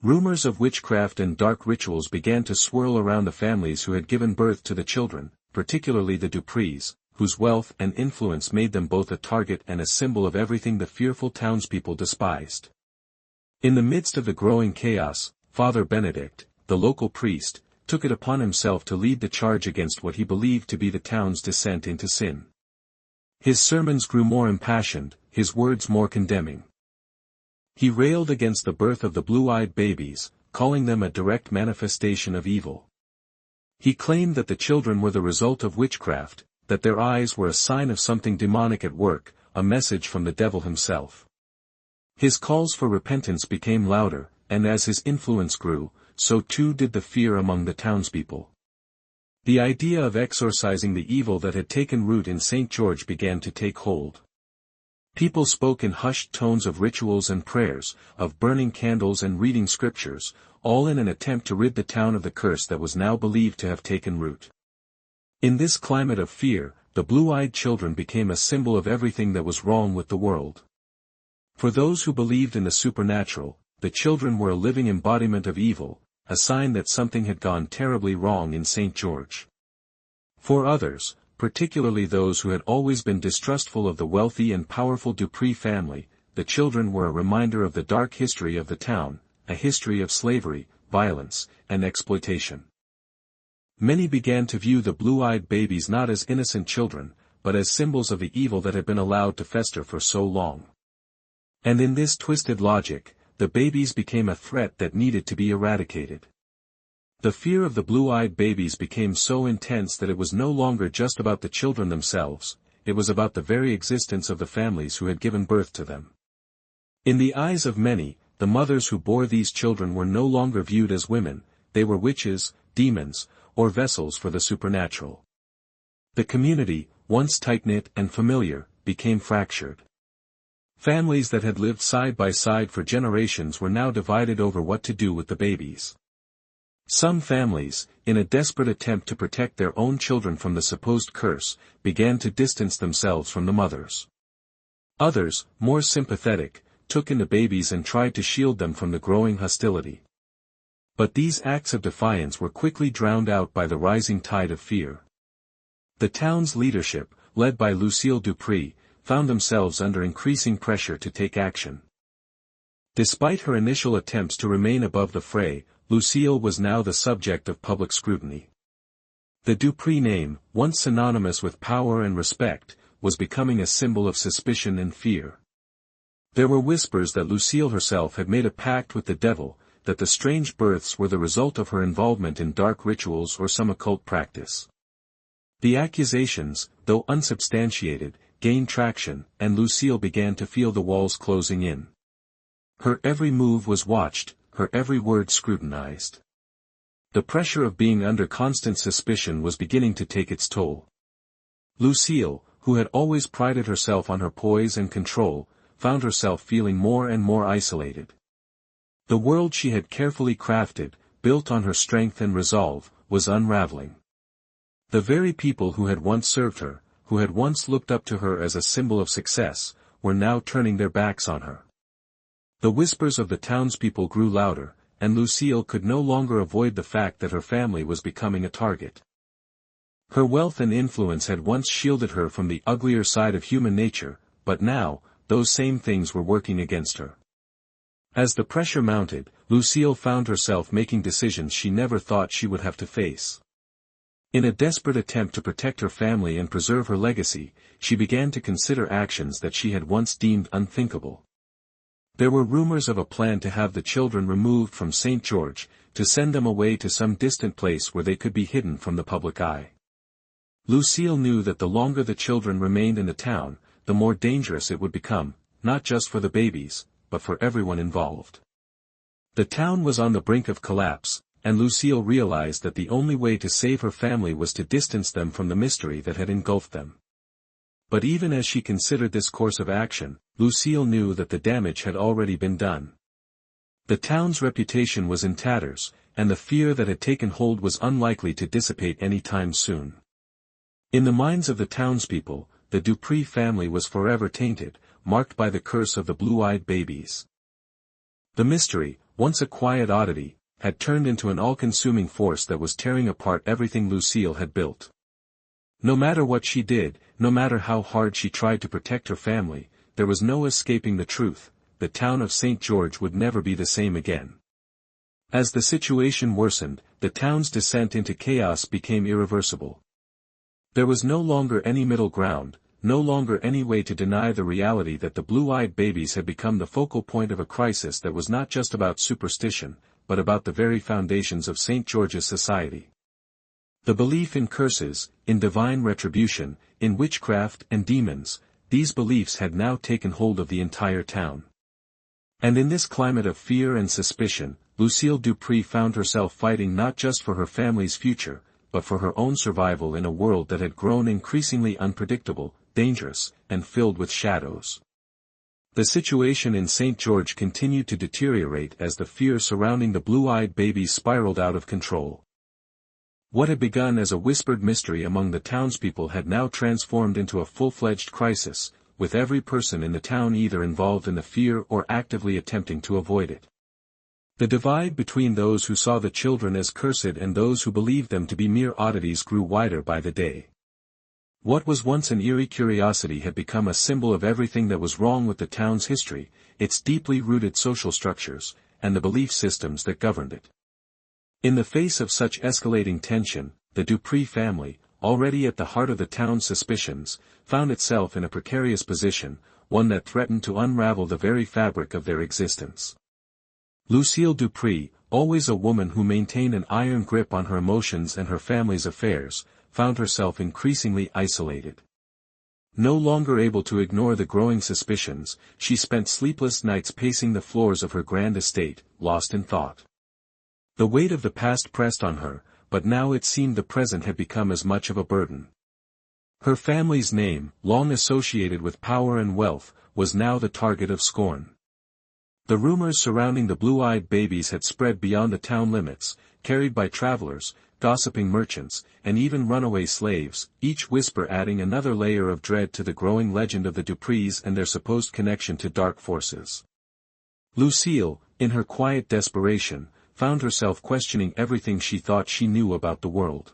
Rumors of witchcraft and dark rituals began to swirl around the families who had given birth to the children, particularly the Duprees, whose wealth and influence made them both a target and a symbol of everything the fearful townspeople despised. In the midst of the growing chaos, Father Benedict, the local priest, took it upon himself to lead the charge against what he believed to be the town's descent into sin. His sermons grew more impassioned, his words more condemning. He railed against the birth of the blue-eyed babies, calling them a direct manifestation of evil. He claimed that the children were the result of witchcraft, that their eyes were a sign of something demonic at work, a message from the devil himself. His calls for repentance became louder, and as his influence grew, so too did the fear among the townspeople. The idea of exorcising the evil that had taken root in St. George began to take hold. People spoke in hushed tones of rituals and prayers, of burning candles and reading scriptures, all in an attempt to rid the town of the curse that was now believed to have taken root. In this climate of fear, the blue-eyed children became a symbol of everything that was wrong with the world. For those who believed in the supernatural, the children were a living embodiment of evil, a sign that something had gone terribly wrong in St. George. For others, particularly those who had always been distrustful of the wealthy and powerful Dupree family, the children were a reminder of the dark history of the town, a history of slavery, violence, and exploitation. Many began to view the blue-eyed babies not as innocent children, but as symbols of the evil that had been allowed to fester for so long. And in this twisted logic, the babies became a threat that needed to be eradicated. The fear of the blue-eyed babies became so intense that it was no longer just about the children themselves, it was about the very existence of the families who had given birth to them. In the eyes of many, the mothers who bore these children were no longer viewed as women, they were witches, demons, or vessels for the supernatural. The community, once tight-knit and familiar, became fractured. Families that had lived side by side for generations were now divided over what to do with the babies. Some families, in a desperate attempt to protect their own children from the supposed curse, began to distance themselves from the mothers. Others, more sympathetic, took in the babies and tried to shield them from the growing hostility. But these acts of defiance were quickly drowned out by the rising tide of fear. The town's leadership, led by Lucille Dupree, found themselves under increasing pressure to take action. Despite her initial attempts to remain above the fray, Lucille was now the subject of public scrutiny. The Dupree name, once synonymous with power and respect, was becoming a symbol of suspicion and fear. There were whispers that Lucille herself had made a pact with the devil, that the strange births were the result of her involvement in dark rituals or some occult practice. The accusations, though unsubstantiated, gained traction, and Lucille began to feel the walls closing in. Her every move was watched, her every word scrutinized. The pressure of being under constant suspicion was beginning to take its toll. Lucille, who had always prided herself on her poise and control, found herself feeling more and more isolated. The world she had carefully crafted, built on her strength and resolve, was unraveling. The very people who had once served her, who had once looked up to her as a symbol of success, were now turning their backs on her. The whispers of the townspeople grew louder, and Lucille could no longer avoid the fact that her family was becoming a target. Her wealth and influence had once shielded her from the uglier side of human nature, but now, those same things were working against her. As the pressure mounted, Lucille found herself making decisions she never thought she would have to face. In a desperate attempt to protect her family and preserve her legacy, she began to consider actions that she had once deemed unthinkable. There were rumors of a plan to have the children removed from St. George, to send them away to some distant place where they could be hidden from the public eye. Lucille knew that the longer the children remained in the town, the more dangerous it would become, not just for the babies, but for everyone involved. The town was on the brink of collapse, and Lucille realized that the only way to save her family was to distance them from the mystery that had engulfed them. But even as she considered this course of action, Lucille knew that the damage had already been done. The town's reputation was in tatters, and the fear that had taken hold was unlikely to dissipate any time soon. In the minds of the townspeople, the Dupree family was forever tainted, marked by the curse of the blue-eyed babies. The mystery, once a quiet oddity, had turned into an all-consuming force that was tearing apart everything Lucille had built. No matter what she did, no matter how hard she tried to protect her family, there was no escaping the truth: the town of St. George would never be the same again. As the situation worsened, the town's descent into chaos became irreversible. There was no longer any middle ground, no longer any way to deny the reality that the blue-eyed babies had become the focal point of a crisis that was not just about superstition, but about the very foundations of St. George's society. The belief in curses, in divine retribution, in witchcraft and demons, these beliefs had now taken hold of the entire town. And in this climate of fear and suspicion, Lucille Dupree found herself fighting not just for her family's future, but for her own survival in a world that had grown increasingly unpredictable, dangerous, and filled with shadows. The situation in St. George continued to deteriorate as the fear surrounding the blue-eyed babies spiraled out of control. What had begun as a whispered mystery among the townspeople had now transformed into a full-fledged crisis, with every person in the town either involved in the fear or actively attempting to avoid it. The divide between those who saw the children as cursed and those who believed them to be mere oddities grew wider by the day. What was once an eerie curiosity had become a symbol of everything that was wrong with the town's history, its deeply rooted social structures, and the belief systems that governed it. In the face of such escalating tension, the Dupree family, already at the heart of the town's suspicions, found itself in a precarious position, one that threatened to unravel the very fabric of their existence. Lucille Dupree, always a woman who maintained an iron grip on her emotions and her family's affairs, found herself increasingly isolated. No longer able to ignore the growing suspicions, she spent sleepless nights pacing the floors of her grand estate, lost in thought. The weight of the past pressed on her, but now it seemed the present had become as much of a burden. Her family's name, long associated with power and wealth, was now the target of scorn. The rumors surrounding the blue-eyed babies had spread beyond the town limits, carried by travelers, gossiping merchants, and even runaway slaves, each whisper adding another layer of dread to the growing legend of the Duprees and their supposed connection to dark forces. Lucille, in her quiet desperation, found herself questioning everything she thought she knew about the world.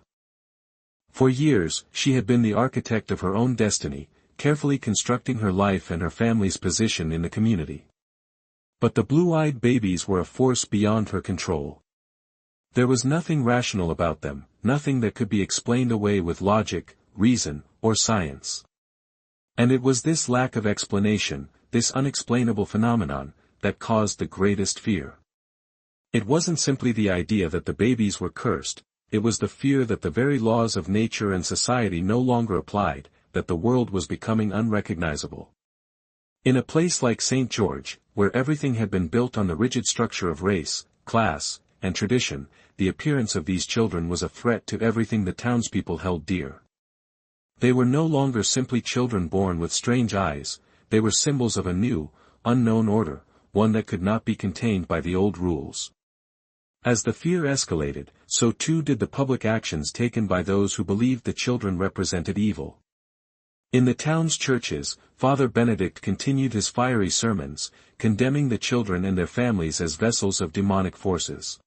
For years, she had been the architect of her own destiny, carefully constructing her life and her family's position in the community. But the blue-eyed babies were a force beyond her control. There was nothing rational about them, nothing that could be explained away with logic, reason, or science. And it was this lack of explanation, this unexplainable phenomenon, that caused the greatest fear. It wasn't simply the idea that the babies were cursed, it was the fear that the very laws of nature and society no longer applied, that the world was becoming unrecognizable. In a place like St. George, where everything had been built on the rigid structure of race, class, and tradition, the appearance of these children was a threat to everything the townspeople held dear. They were no longer simply children born with strange eyes, they were symbols of a new, unknown order, one that could not be contained by the old rules. As the fear escalated, so too did the public actions taken by those who believed the children represented evil. In the town's churches, Father Benedict continued his fiery sermons, condemning the children and their families as vessels of demonic forces.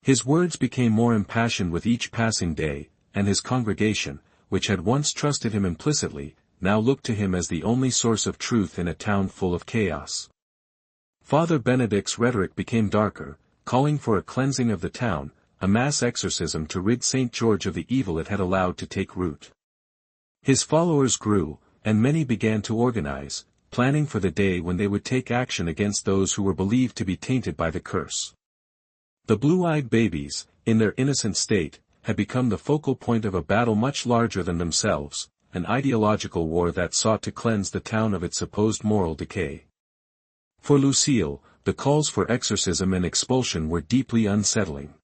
His words became more impassioned with each passing day, and his congregation, which had once trusted him implicitly, now looked to him as the only source of truth in a town full of chaos. Father Benedict's rhetoric became darker, calling for a cleansing of the town, a mass exorcism to rid St. George of the evil it had allowed to take root. His followers grew, and many began to organize, planning for the day when they would take action against those who were believed to be tainted by the curse. The blue-eyed babies, in their innocent state, had become the focal point of a battle much larger than themselves, an ideological war that sought to cleanse the town of its supposed moral decay. For Lucille, the calls for exorcism and expulsion were deeply unsettling.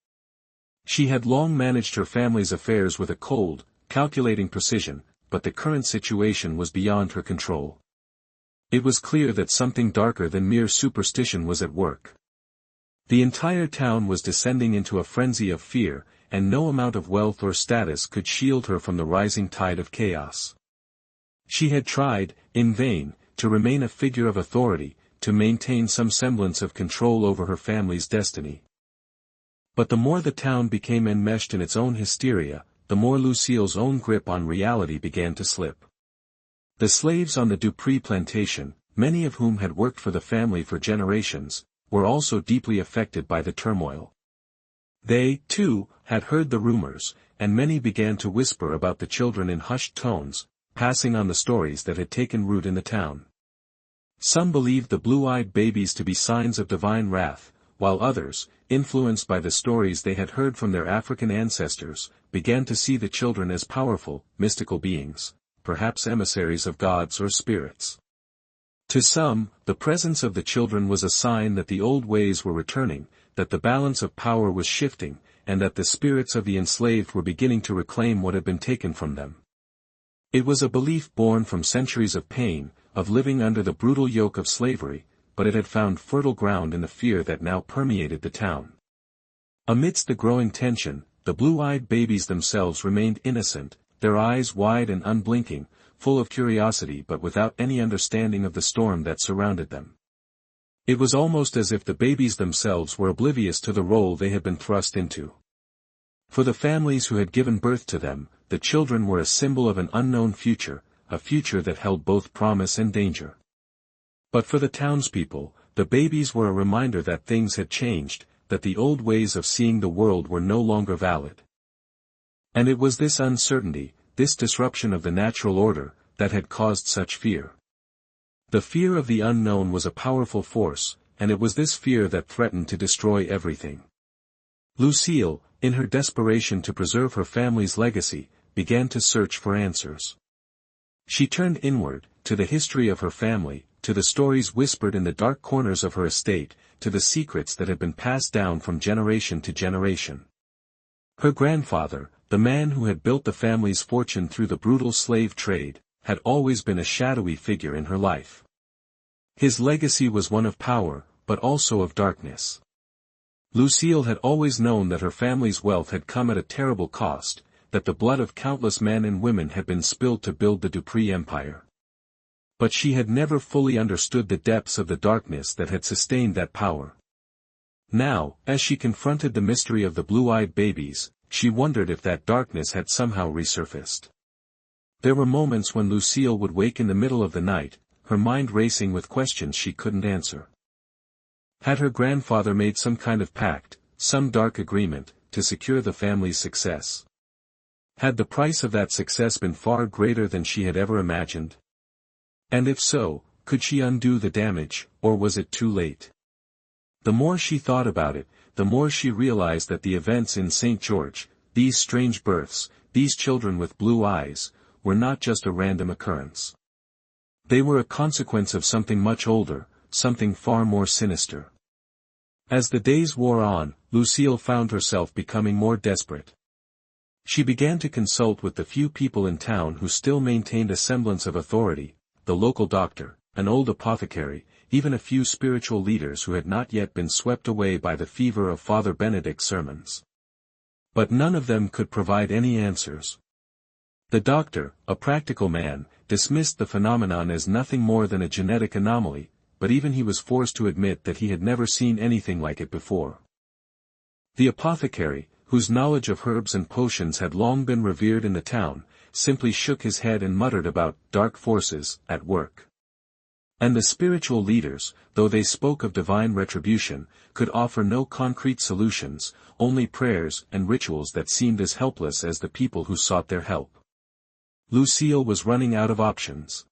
She had long managed her family's affairs with a cold, calculating precision, but the current situation was beyond her control. It was clear that something darker than mere superstition was at work. The entire town was descending into a frenzy of fear, and no amount of wealth or status could shield her from the rising tide of chaos. She had tried, in vain, to remain a figure of authority, to maintain some semblance of control over her family's destiny. But the more the town became enmeshed in its own hysteria, the more Lucille's own grip on reality began to slip. The slaves on the Dupree plantation, many of whom had worked for the family for generations, were also deeply affected by the turmoil. They, too, had heard the rumors, and many began to whisper about the children in hushed tones, passing on the stories that had taken root in the town. Some believed the blue-eyed babies to be signs of divine wrath, while others, influenced by the stories they had heard from their African ancestors, began to see the children as powerful, mystical beings, perhaps emissaries of gods or spirits. To some, the presence of the children was a sign that the old ways were returning, that the balance of power was shifting, and that the spirits of the enslaved were beginning to reclaim what had been taken from them. It was a belief born from centuries of pain, of living under the brutal yoke of slavery, but it had found fertile ground in the fear that now permeated the town. Amidst the growing tension, the blue-eyed babies themselves remained innocent, their eyes wide and unblinking, full of curiosity but without any understanding of the storm that surrounded them. It was almost as if the babies themselves were oblivious to the role they had been thrust into. For the families who had given birth to them, the children were a symbol of an unknown future, a future that held both promise and danger. But for the townspeople, the babies were a reminder that things had changed, that the old ways of seeing the world were no longer valid. And it was this uncertainty, this disruption of the natural order, that had caused such fear. The fear of the unknown was a powerful force, and it was this fear that threatened to destroy everything. Lucille, in her desperation to preserve her family's legacy, began to search for answers. She turned inward, to the history of her family, to the stories whispered in the dark corners of her estate, to the secrets that had been passed down from generation to generation. Her grandfather, the man who had built the family's fortune through the brutal slave trade, had always been a shadowy figure in her life. His legacy was one of power, but also of darkness. Lucille had always known that her family's wealth had come at a terrible cost, that the blood of countless men and women had been spilled to build the Dupree empire. But she had never fully understood the depths of the darkness that had sustained that power. Now, as she confronted the mystery of the blue-eyed babies, she wondered if that darkness had somehow resurfaced. There were moments when Lucille would wake in the middle of the night, her mind racing with questions she couldn't answer. Had her grandfather made some kind of pact, some dark agreement, to secure the family's success? Had the price of that success been far greater than she had ever imagined? And if so, could she undo the damage, or was it too late? The more she thought about it, the more she realized that the events in St. George, these strange births, these children with blue eyes, were not just a random occurrence. They were a consequence of something much older, something far more sinister. As the days wore on, Lucille found herself becoming more desperate. She began to consult with the few people in town who still maintained a semblance of authority, the local doctor, an old apothecary, even a few spiritual leaders who had not yet been swept away by the fever of Father Benedict's sermons. But none of them could provide any answers. The doctor, a practical man, dismissed the phenomenon as nothing more than a genetic anomaly, but even he was forced to admit that he had never seen anything like it before. The apothecary, whose knowledge of herbs and potions had long been revered in the town, simply shook his head and muttered about dark forces at work. And the spiritual leaders, though they spoke of divine retribution, could offer no concrete solutions, only prayers and rituals that seemed as helpless as the people who sought their help. Lucille was running out of options.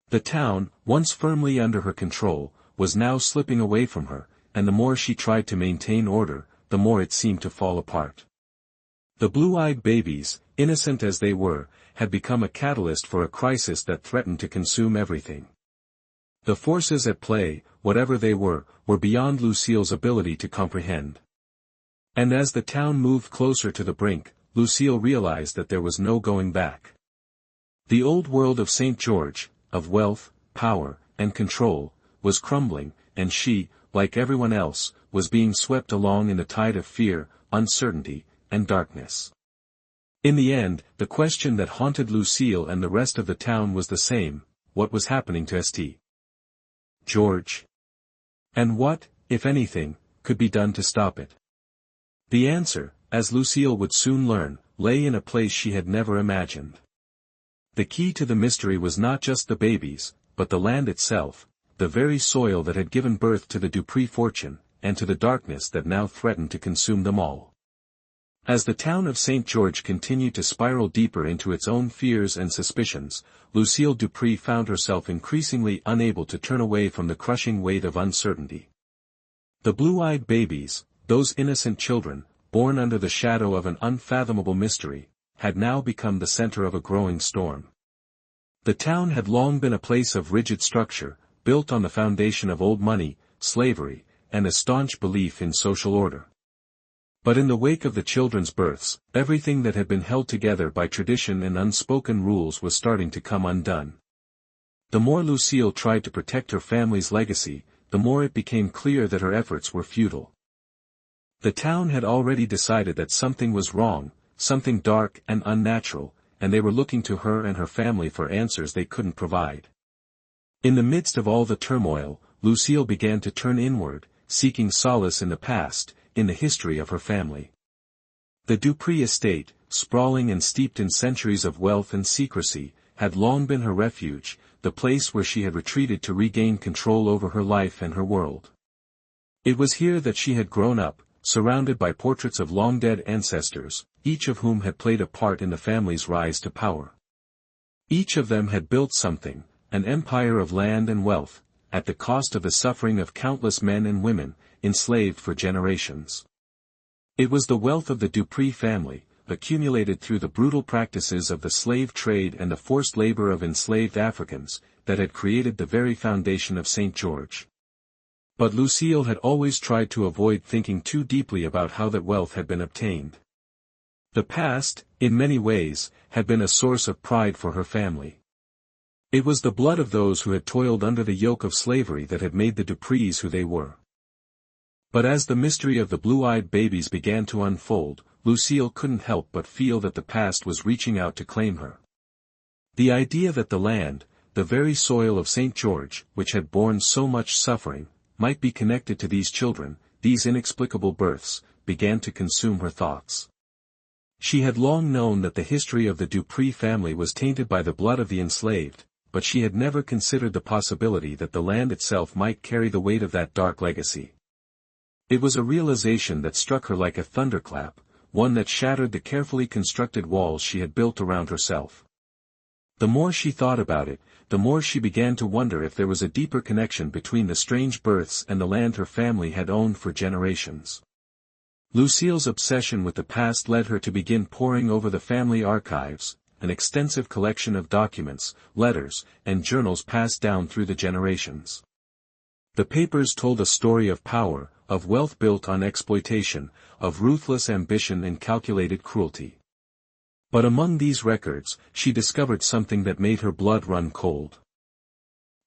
The town, once firmly under her control, was now slipping away from her, and the more she tried to maintain order, the more it seemed to fall apart. The blue-eyed babies, innocent as they were, had become a catalyst for a crisis that threatened to consume everything. The forces at play, whatever they were beyond Lucille's ability to comprehend. And as the town moved closer to the brink, Lucille realized that there was no going back. The old world of St. George, of wealth, power, and control, was crumbling, and she, like everyone else, was being swept along in the tide of fear, uncertainty, and darkness. In the end, the question that haunted Lucille and the rest of the town was the same: what was happening to St. George? And what, if anything, could be done to stop it? The answer, as Lucille would soon learn, lay in a place she had never imagined. The key to the mystery was not just the babies, but the land itself, the very soil that had given birth to the Dupree fortune, and to the darkness that now threatened to consume them all. As the town of St. George continued to spiral deeper into its own fears and suspicions, Lucille Dupree found herself increasingly unable to turn away from the crushing weight of uncertainty. The blue-eyed babies, those innocent children, born under the shadow of an unfathomable mystery, had now become the center of a growing storm. The town had long been a place of rigid structure, built on the foundation of old money, slavery, and a staunch belief in social order. But in the wake of the children's births, everything that had been held together by tradition and unspoken rules was starting to come undone. The more Lucille tried to protect her family's legacy, the more it became clear that her efforts were futile. The town had already decided that something was wrong, something dark and unnatural, and they were looking to her and her family for answers they couldn't provide. In the midst of all the turmoil, Lucille began to turn inward, seeking solace in the past, in the history of her family. The Dupree estate, sprawling and steeped in centuries of wealth and secrecy, had long been her refuge, the place where she had retreated to regain control over her life and her world. It was here that she had grown up, surrounded by portraits of long-dead ancestors, each of whom had played a part in the family's rise to power. Each of them had built something, an empire of land and wealth, at the cost of the suffering of countless men and women, enslaved for generations. It was the wealth of the Dupree family, accumulated through the brutal practices of the slave trade and the forced labor of enslaved Africans, that had created the very foundation of St. George. But Lucille had always tried to avoid thinking too deeply about how that wealth had been obtained. The past, in many ways, had been a source of pride for her family. It was the blood of those who had toiled under the yoke of slavery that had made the Duprees who they were. But as the mystery of the blue-eyed babies began to unfold, Lucille couldn't help but feel that the past was reaching out to claim her. The idea that the land, the very soil of St. George, which had borne so much suffering, might be connected to these children, these inexplicable births, began to consume her thoughts. She had long known that the history of the Dupree family was tainted by the blood of the enslaved, but she had never considered the possibility that the land itself might carry the weight of that dark legacy. It was a realization that struck her like a thunderclap, one that shattered the carefully constructed walls she had built around herself. The more she thought about it, the more she began to wonder if there was a deeper connection between the strange births and the land her family had owned for generations. Lucille's obsession with the past led her to begin poring over the family archives, an extensive collection of documents, letters, and journals passed down through the generations. The papers told a story of power, of wealth built on exploitation, of ruthless ambition and calculated cruelty. But among these records, she discovered something that made her blood run cold.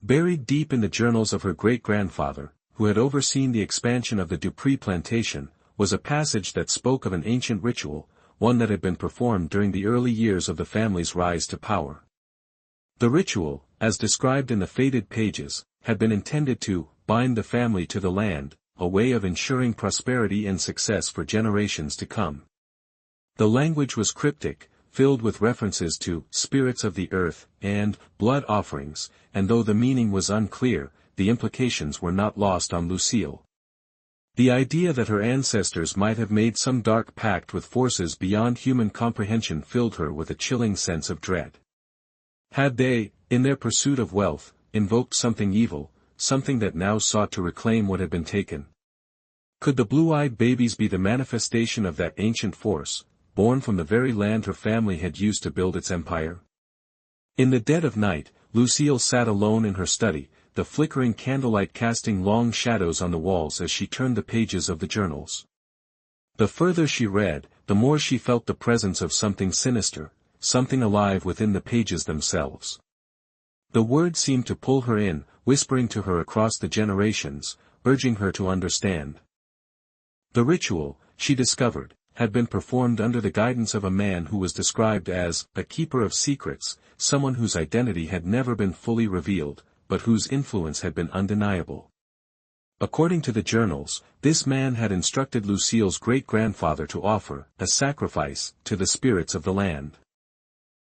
Buried deep in the journals of her great-grandfather, who had overseen the expansion of the Dupree plantation, was a passage that spoke of an ancient ritual, one that had been performed during the early years of the family's rise to power. The ritual, as described in the faded pages, had been intended to bind the family to the land, a way of ensuring prosperity and success for generations to come. The language was cryptic, filled with references to spirits of the earth and blood offerings, and though the meaning was unclear, the implications were not lost on Lucille. The idea that her ancestors might have made some dark pact with forces beyond human comprehension filled her with a chilling sense of dread. Had they, in their pursuit of wealth, invoked something evil, something that now sought to reclaim what had been taken? Could the blue-eyed babies be the manifestation of that ancient force, born from the very land her family had used to build its empire? In the dead of night, Lucille sat alone in her study, the flickering candlelight casting long shadows on the walls as she turned the pages of the journals. The further she read, the more she felt the presence of something sinister, something alive within the pages themselves. The words seemed to pull her in, whispering to her across the generations, urging her to understand. The ritual, she discovered, had been performed under the guidance of a man who was described as a keeper of secrets, someone whose identity had never been fully revealed, but whose influence had been undeniable. According to the journals, this man had instructed Lucille's great-grandfather to offer a sacrifice to the spirits of the land.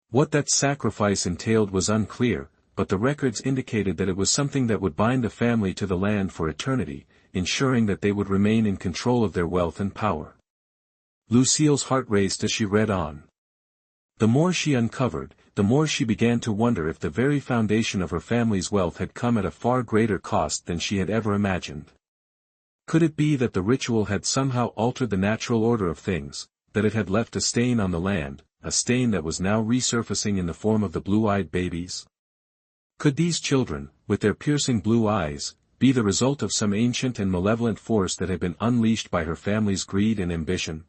What that sacrifice entailed was unclear, but the records indicated that it was something that would bind the family to the land for eternity, ensuring that they would remain in control of their wealth and power. Lucille's heart raced as she read on. The more she uncovered, the more she began to wonder if the very foundation of her family's wealth had come at a far greater cost than she had ever imagined. Could it be that the ritual had somehow altered the natural order of things, that it had left a stain on the land, a stain that was now resurfacing in the form of the blue-eyed babies? Could these children, with their piercing blue eyes, be the result of some ancient and malevolent force that had been unleashed by her family's greed and ambition?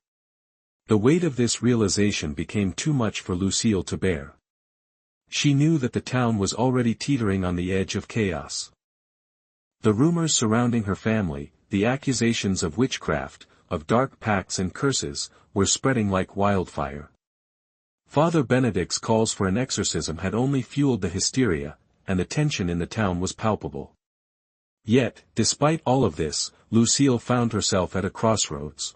The weight of this realization became too much for Lucille to bear. She knew that the town was already teetering on the edge of chaos. The rumors surrounding her family, the accusations of witchcraft, of dark pacts and curses, were spreading like wildfire. Father Benedict's calls for an exorcism had only fueled the hysteria, and the tension in the town was palpable. Yet, despite all of this, Lucille found herself at a crossroads.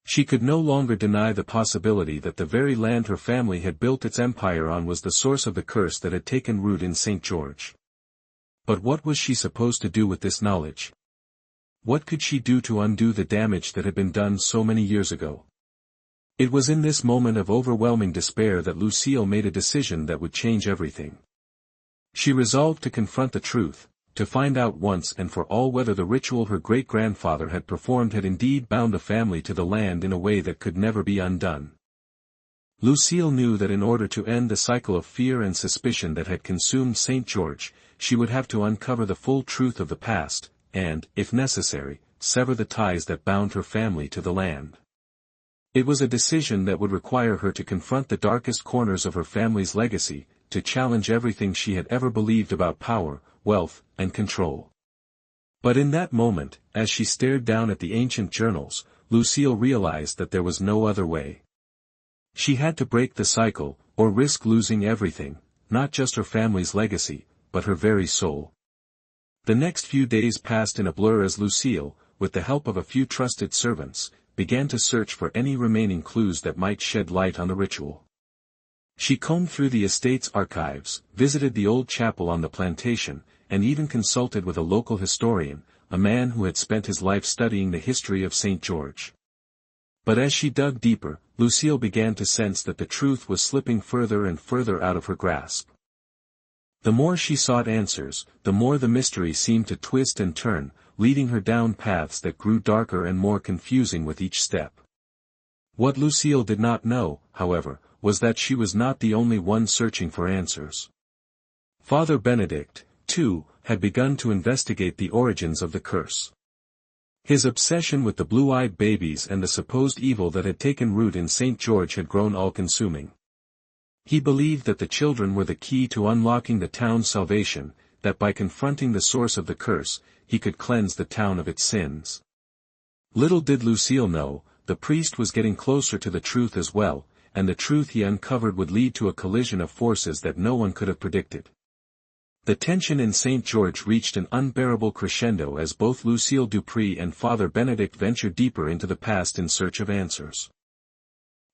She could no longer deny the possibility that the very land her family had built its empire on was the source of the curse that had taken root in St. George. But what was she supposed to do with this knowledge? What could she do to undo the damage that had been done so many years ago? It was in this moment of overwhelming despair that Lucille made a decision that would change everything. She resolved to confront the truth, to find out once and for all whether the ritual her great-grandfather had performed had indeed bound the family to the land in a way that could never be undone. Lucille knew that in order to end the cycle of fear and suspicion that had consumed St. George, she would have to uncover the full truth of the past, and, if necessary, sever the ties that bound her family to the land. It was a decision that would require her to confront the darkest corners of her family's legacy, to challenge everything she had ever believed about power, wealth, and control. But in that moment, as she stared down at the ancient journals, Lucille realized that there was no other way. She had to break the cycle, or risk losing everything, not just her family's legacy, but her very soul. The next few days passed in a blur as Lucille, with the help of a few trusted servants, began to search for any remaining clues that might shed light on the ritual. She combed through the estate's archives, visited the old chapel on the plantation, and even consulted with a local historian, a man who had spent his life studying the history of St. George. But as she dug deeper, Lucille began to sense that the truth was slipping further and further out of her grasp. The more she sought answers, the more the mystery seemed to twist and turn, leading her down paths that grew darker and more confusing with each step. What Lucille did not know, however, was that she was not the only one searching for answers. Father Benedict, too, had begun to investigate the origins of the curse. His obsession with the blue-eyed babies and the supposed evil that had taken root in St. George had grown all-consuming. He believed that the children were the key to unlocking the town's salvation, that by confronting the source of the curse, he could cleanse the town of its sins. Little did Lucille know, the priest was getting closer to the truth as well, and the truth he uncovered would lead to a collision of forces that no one could have predicted. The tension in St. George reached an unbearable crescendo as both Lucille Dupree and Father Benedict ventured deeper into the past in search of answers.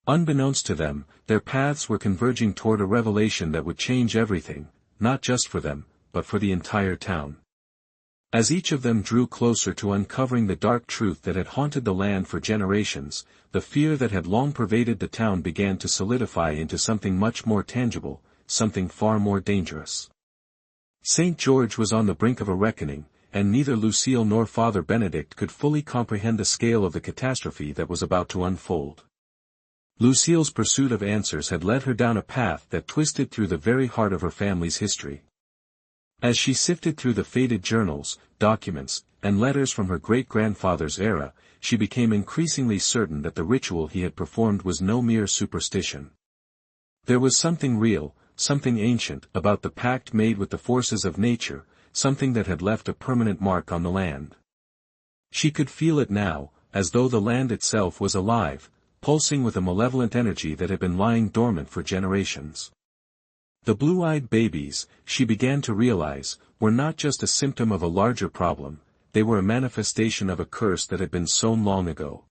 Unbeknownst to them, their paths were converging toward a revelation that would change everything, not just for them, but for the entire town. As each of them drew closer to uncovering the dark truth that had haunted the land for generations, the fear that had long pervaded the town began to solidify into something much more tangible, something far more dangerous. St. George was on the brink of a reckoning, and neither Lucille nor Father Benedict could fully comprehend the scale of the catastrophe that was about to unfold. Lucille's pursuit of answers had led her down a path that twisted through the very heart of her family's history. As she sifted through the faded journals, documents, and letters from her great-grandfather's era, she became increasingly certain that the ritual he had performed was no mere superstition. There was something real, something ancient about the pact made with the forces of nature, something that had left a permanent mark on the land. She could feel it now, as though the land itself was alive, pulsing with a malevolent energy that had been lying dormant for generations. The blue-eyed babies, she began to realize, were not just a symptom of a larger problem, they were a manifestation of a curse that had been sown long ago.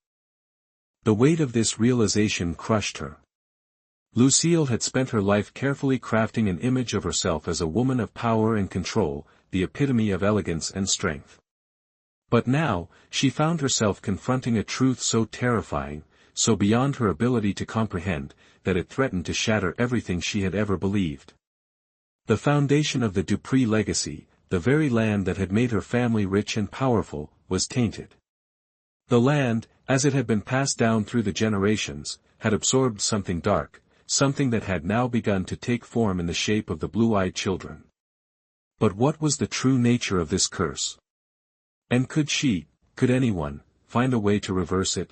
The weight of this realization crushed her. Lucille had spent her life carefully crafting an image of herself as a woman of power and control, the epitome of elegance and strength. But now, she found herself confronting a truth so terrifying, so beyond her ability to comprehend, that it threatened to shatter everything she had ever believed. The foundation of the Dupree legacy, the very land that had made her family rich and powerful, was tainted. The land, as it had been passed down through the generations, had absorbed something dark, something that had now begun to take form in the shape of the blue-eyed children. But what was the true nature of this curse? And could anyone, find a way to reverse it?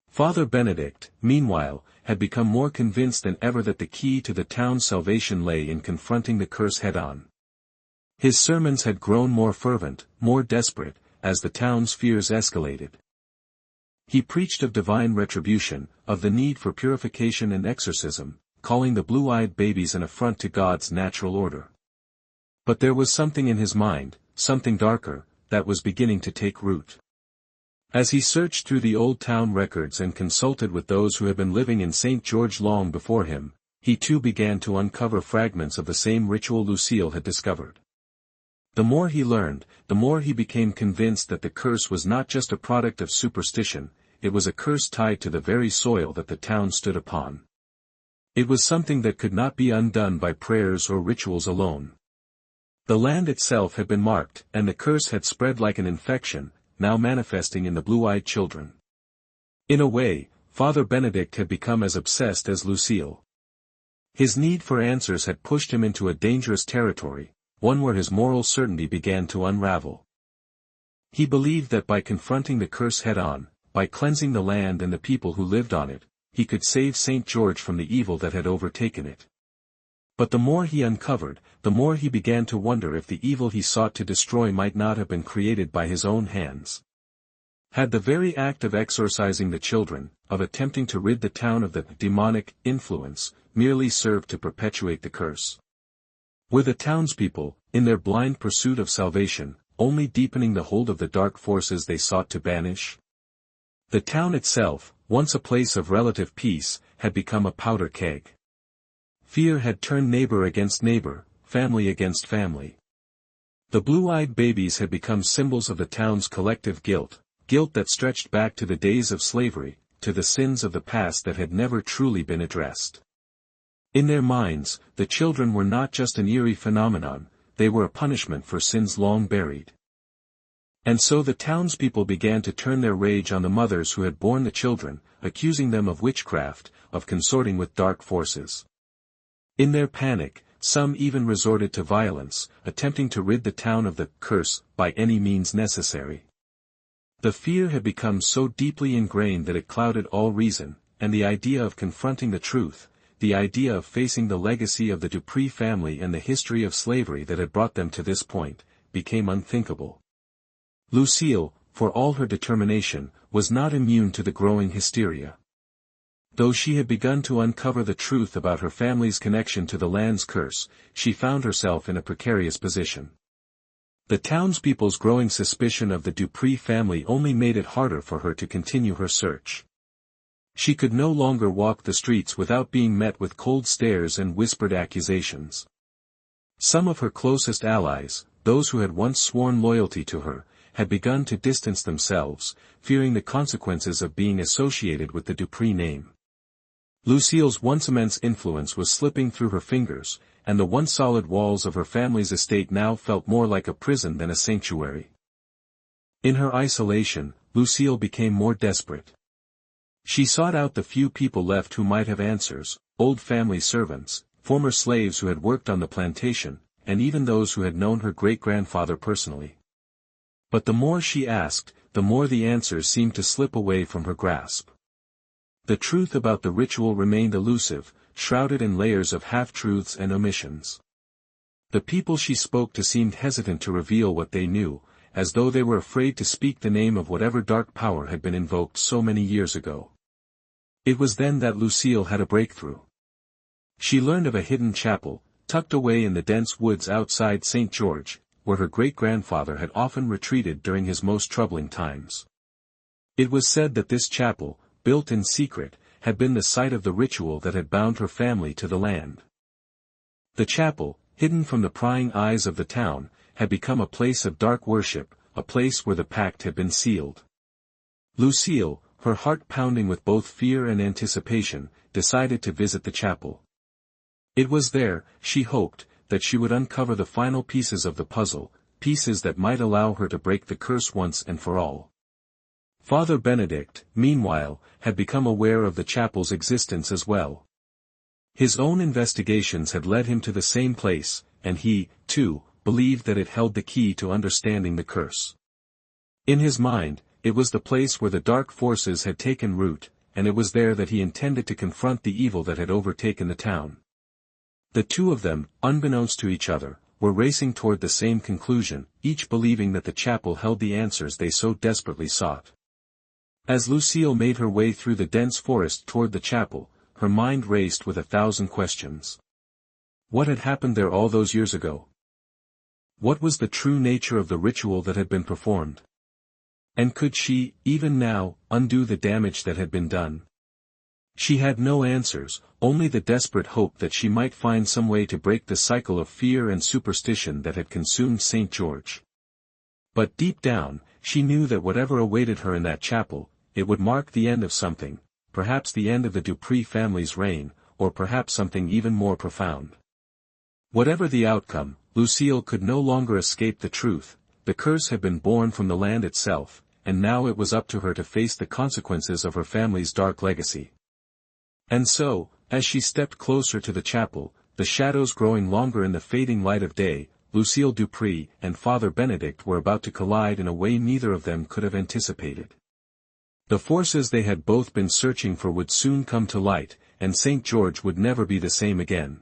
Father Benedict, meanwhile, had become more convinced than ever that the key to the town's salvation lay in confronting the curse head-on. His sermons had grown more fervent, more desperate, as the town's fears escalated. He preached of divine retribution, of the need for purification and exorcism, calling the blue-eyed babies an affront to God's natural order. But there was something in his mind, something darker, that was beginning to take root. As he searched through the old town records and consulted with those who had been living in St. George long before him, he too began to uncover fragments of the same ritual Lucille had discovered. The more he learned, the more he became convinced that the curse was not just a product of superstition, it was a curse tied to the very soil that the town stood upon. It was something that could not be undone by prayers or rituals alone. The land itself had been marked, and the curse had spread like an infection, now manifesting in the blue-eyed children. In a way, Father Benedict had become as obsessed as Lucille. His need for answers had pushed him into a dangerous territory, one where his moral certainty began to unravel. He believed that by confronting the curse head-on, by cleansing the land and the people who lived on it, he could save St. George from the evil that had overtaken it. But the more he uncovered, the more he began to wonder if the evil he sought to destroy might not have been created by his own hands. Had the very act of exorcising the children, of attempting to rid the town of the demonic influence, merely served to perpetuate the curse? Were the townspeople, in their blind pursuit of salvation, only deepening the hold of the dark forces they sought to banish? The town itself, once a place of relative peace, had become a powder keg. Fear had turned neighbor against neighbor, family against family. The blue-eyed babies had become symbols of the town's collective guilt, guilt that stretched back to the days of slavery, to the sins of the past that had never truly been addressed. In their minds, the children were not just an eerie phenomenon, they were a punishment for sins long buried. And so the townspeople began to turn their rage on the mothers who had borne the children, accusing them of witchcraft, of consorting with dark forces. In their panic, some even resorted to violence, attempting to rid the town of the curse by any means necessary. The fear had become so deeply ingrained that it clouded all reason, and the idea of confronting the truth, the idea of facing the legacy of the Dupree family and the history of slavery that had brought them to this point, became unthinkable. Lucille, for all her determination, was not immune to the growing hysteria. Though she had begun to uncover the truth about her family's connection to the land's curse, she found herself in a precarious position. The townspeople's growing suspicion of the Dupree family only made it harder for her to continue her search. She could no longer walk the streets without being met with cold stares and whispered accusations. Some of her closest allies, those who had once sworn loyalty to her, had begun to distance themselves, fearing the consequences of being associated with the Dupree name. Lucille's once immense influence was slipping through her fingers, and the once solid walls of her family's estate now felt more like a prison than a sanctuary. In her isolation, Lucille became more desperate. She sought out the few people left who might have answers, old family servants, former slaves who had worked on the plantation, and even those who had known her great-grandfather personally. But the more she asked, the more the answers seemed to slip away from her grasp. The truth about the ritual remained elusive, shrouded in layers of half-truths and omissions. The people she spoke to seemed hesitant to reveal what they knew, as though they were afraid to speak the name of whatever dark power had been invoked so many years ago. It was then that Lucille had a breakthrough. She learned of a hidden chapel, tucked away in the dense woods outside St. George, where her great-grandfather had often retreated during his most troubling times. It was said that this chapel, built in secret, had been the site of the ritual that had bound her family to the land. The chapel, hidden from the prying eyes of the town, had become a place of dark worship, a place where the pact had been sealed. Lucille, her heart pounding with both fear and anticipation, decided to visit the chapel. It was there, she hoped, that she would uncover the final pieces of the puzzle, pieces that might allow her to break the curse once and for all. Father Benedict, meanwhile, had become aware of the chapel's existence as well. His own investigations had led him to the same place, and he, too, believed that it held the key to understanding the curse. In his mind, it was the place where the dark forces had taken root, and it was there that he intended to confront the evil that had overtaken the town. The two of them, unbeknownst to each other, were racing toward the same conclusion, each believing that the chapel held the answers they so desperately sought. As Lucille made her way through the dense forest toward the chapel, her mind raced with 1,000 questions. What had happened there all those years ago? What was the true nature of the ritual that had been performed? And could she, even now, undo the damage that had been done? She had no answers, only the desperate hope that she might find some way to break the cycle of fear and superstition that had consumed St. George. But deep down, she knew that whatever awaited her in that chapel, it would mark the end of something, perhaps the end of the Dupree family's reign, or perhaps something even more profound. Whatever the outcome, Lucille could no longer escape the truth. The curse had been born from the land itself, and now it was up to her to face the consequences of her family's dark legacy. And so, as she stepped closer to the chapel, the shadows growing longer in the fading light of day, Lucille Dupree and Father Benedict were about to collide in a way neither of them could have anticipated. The forces they had both been searching for would soon come to light, and St. George would never be the same again.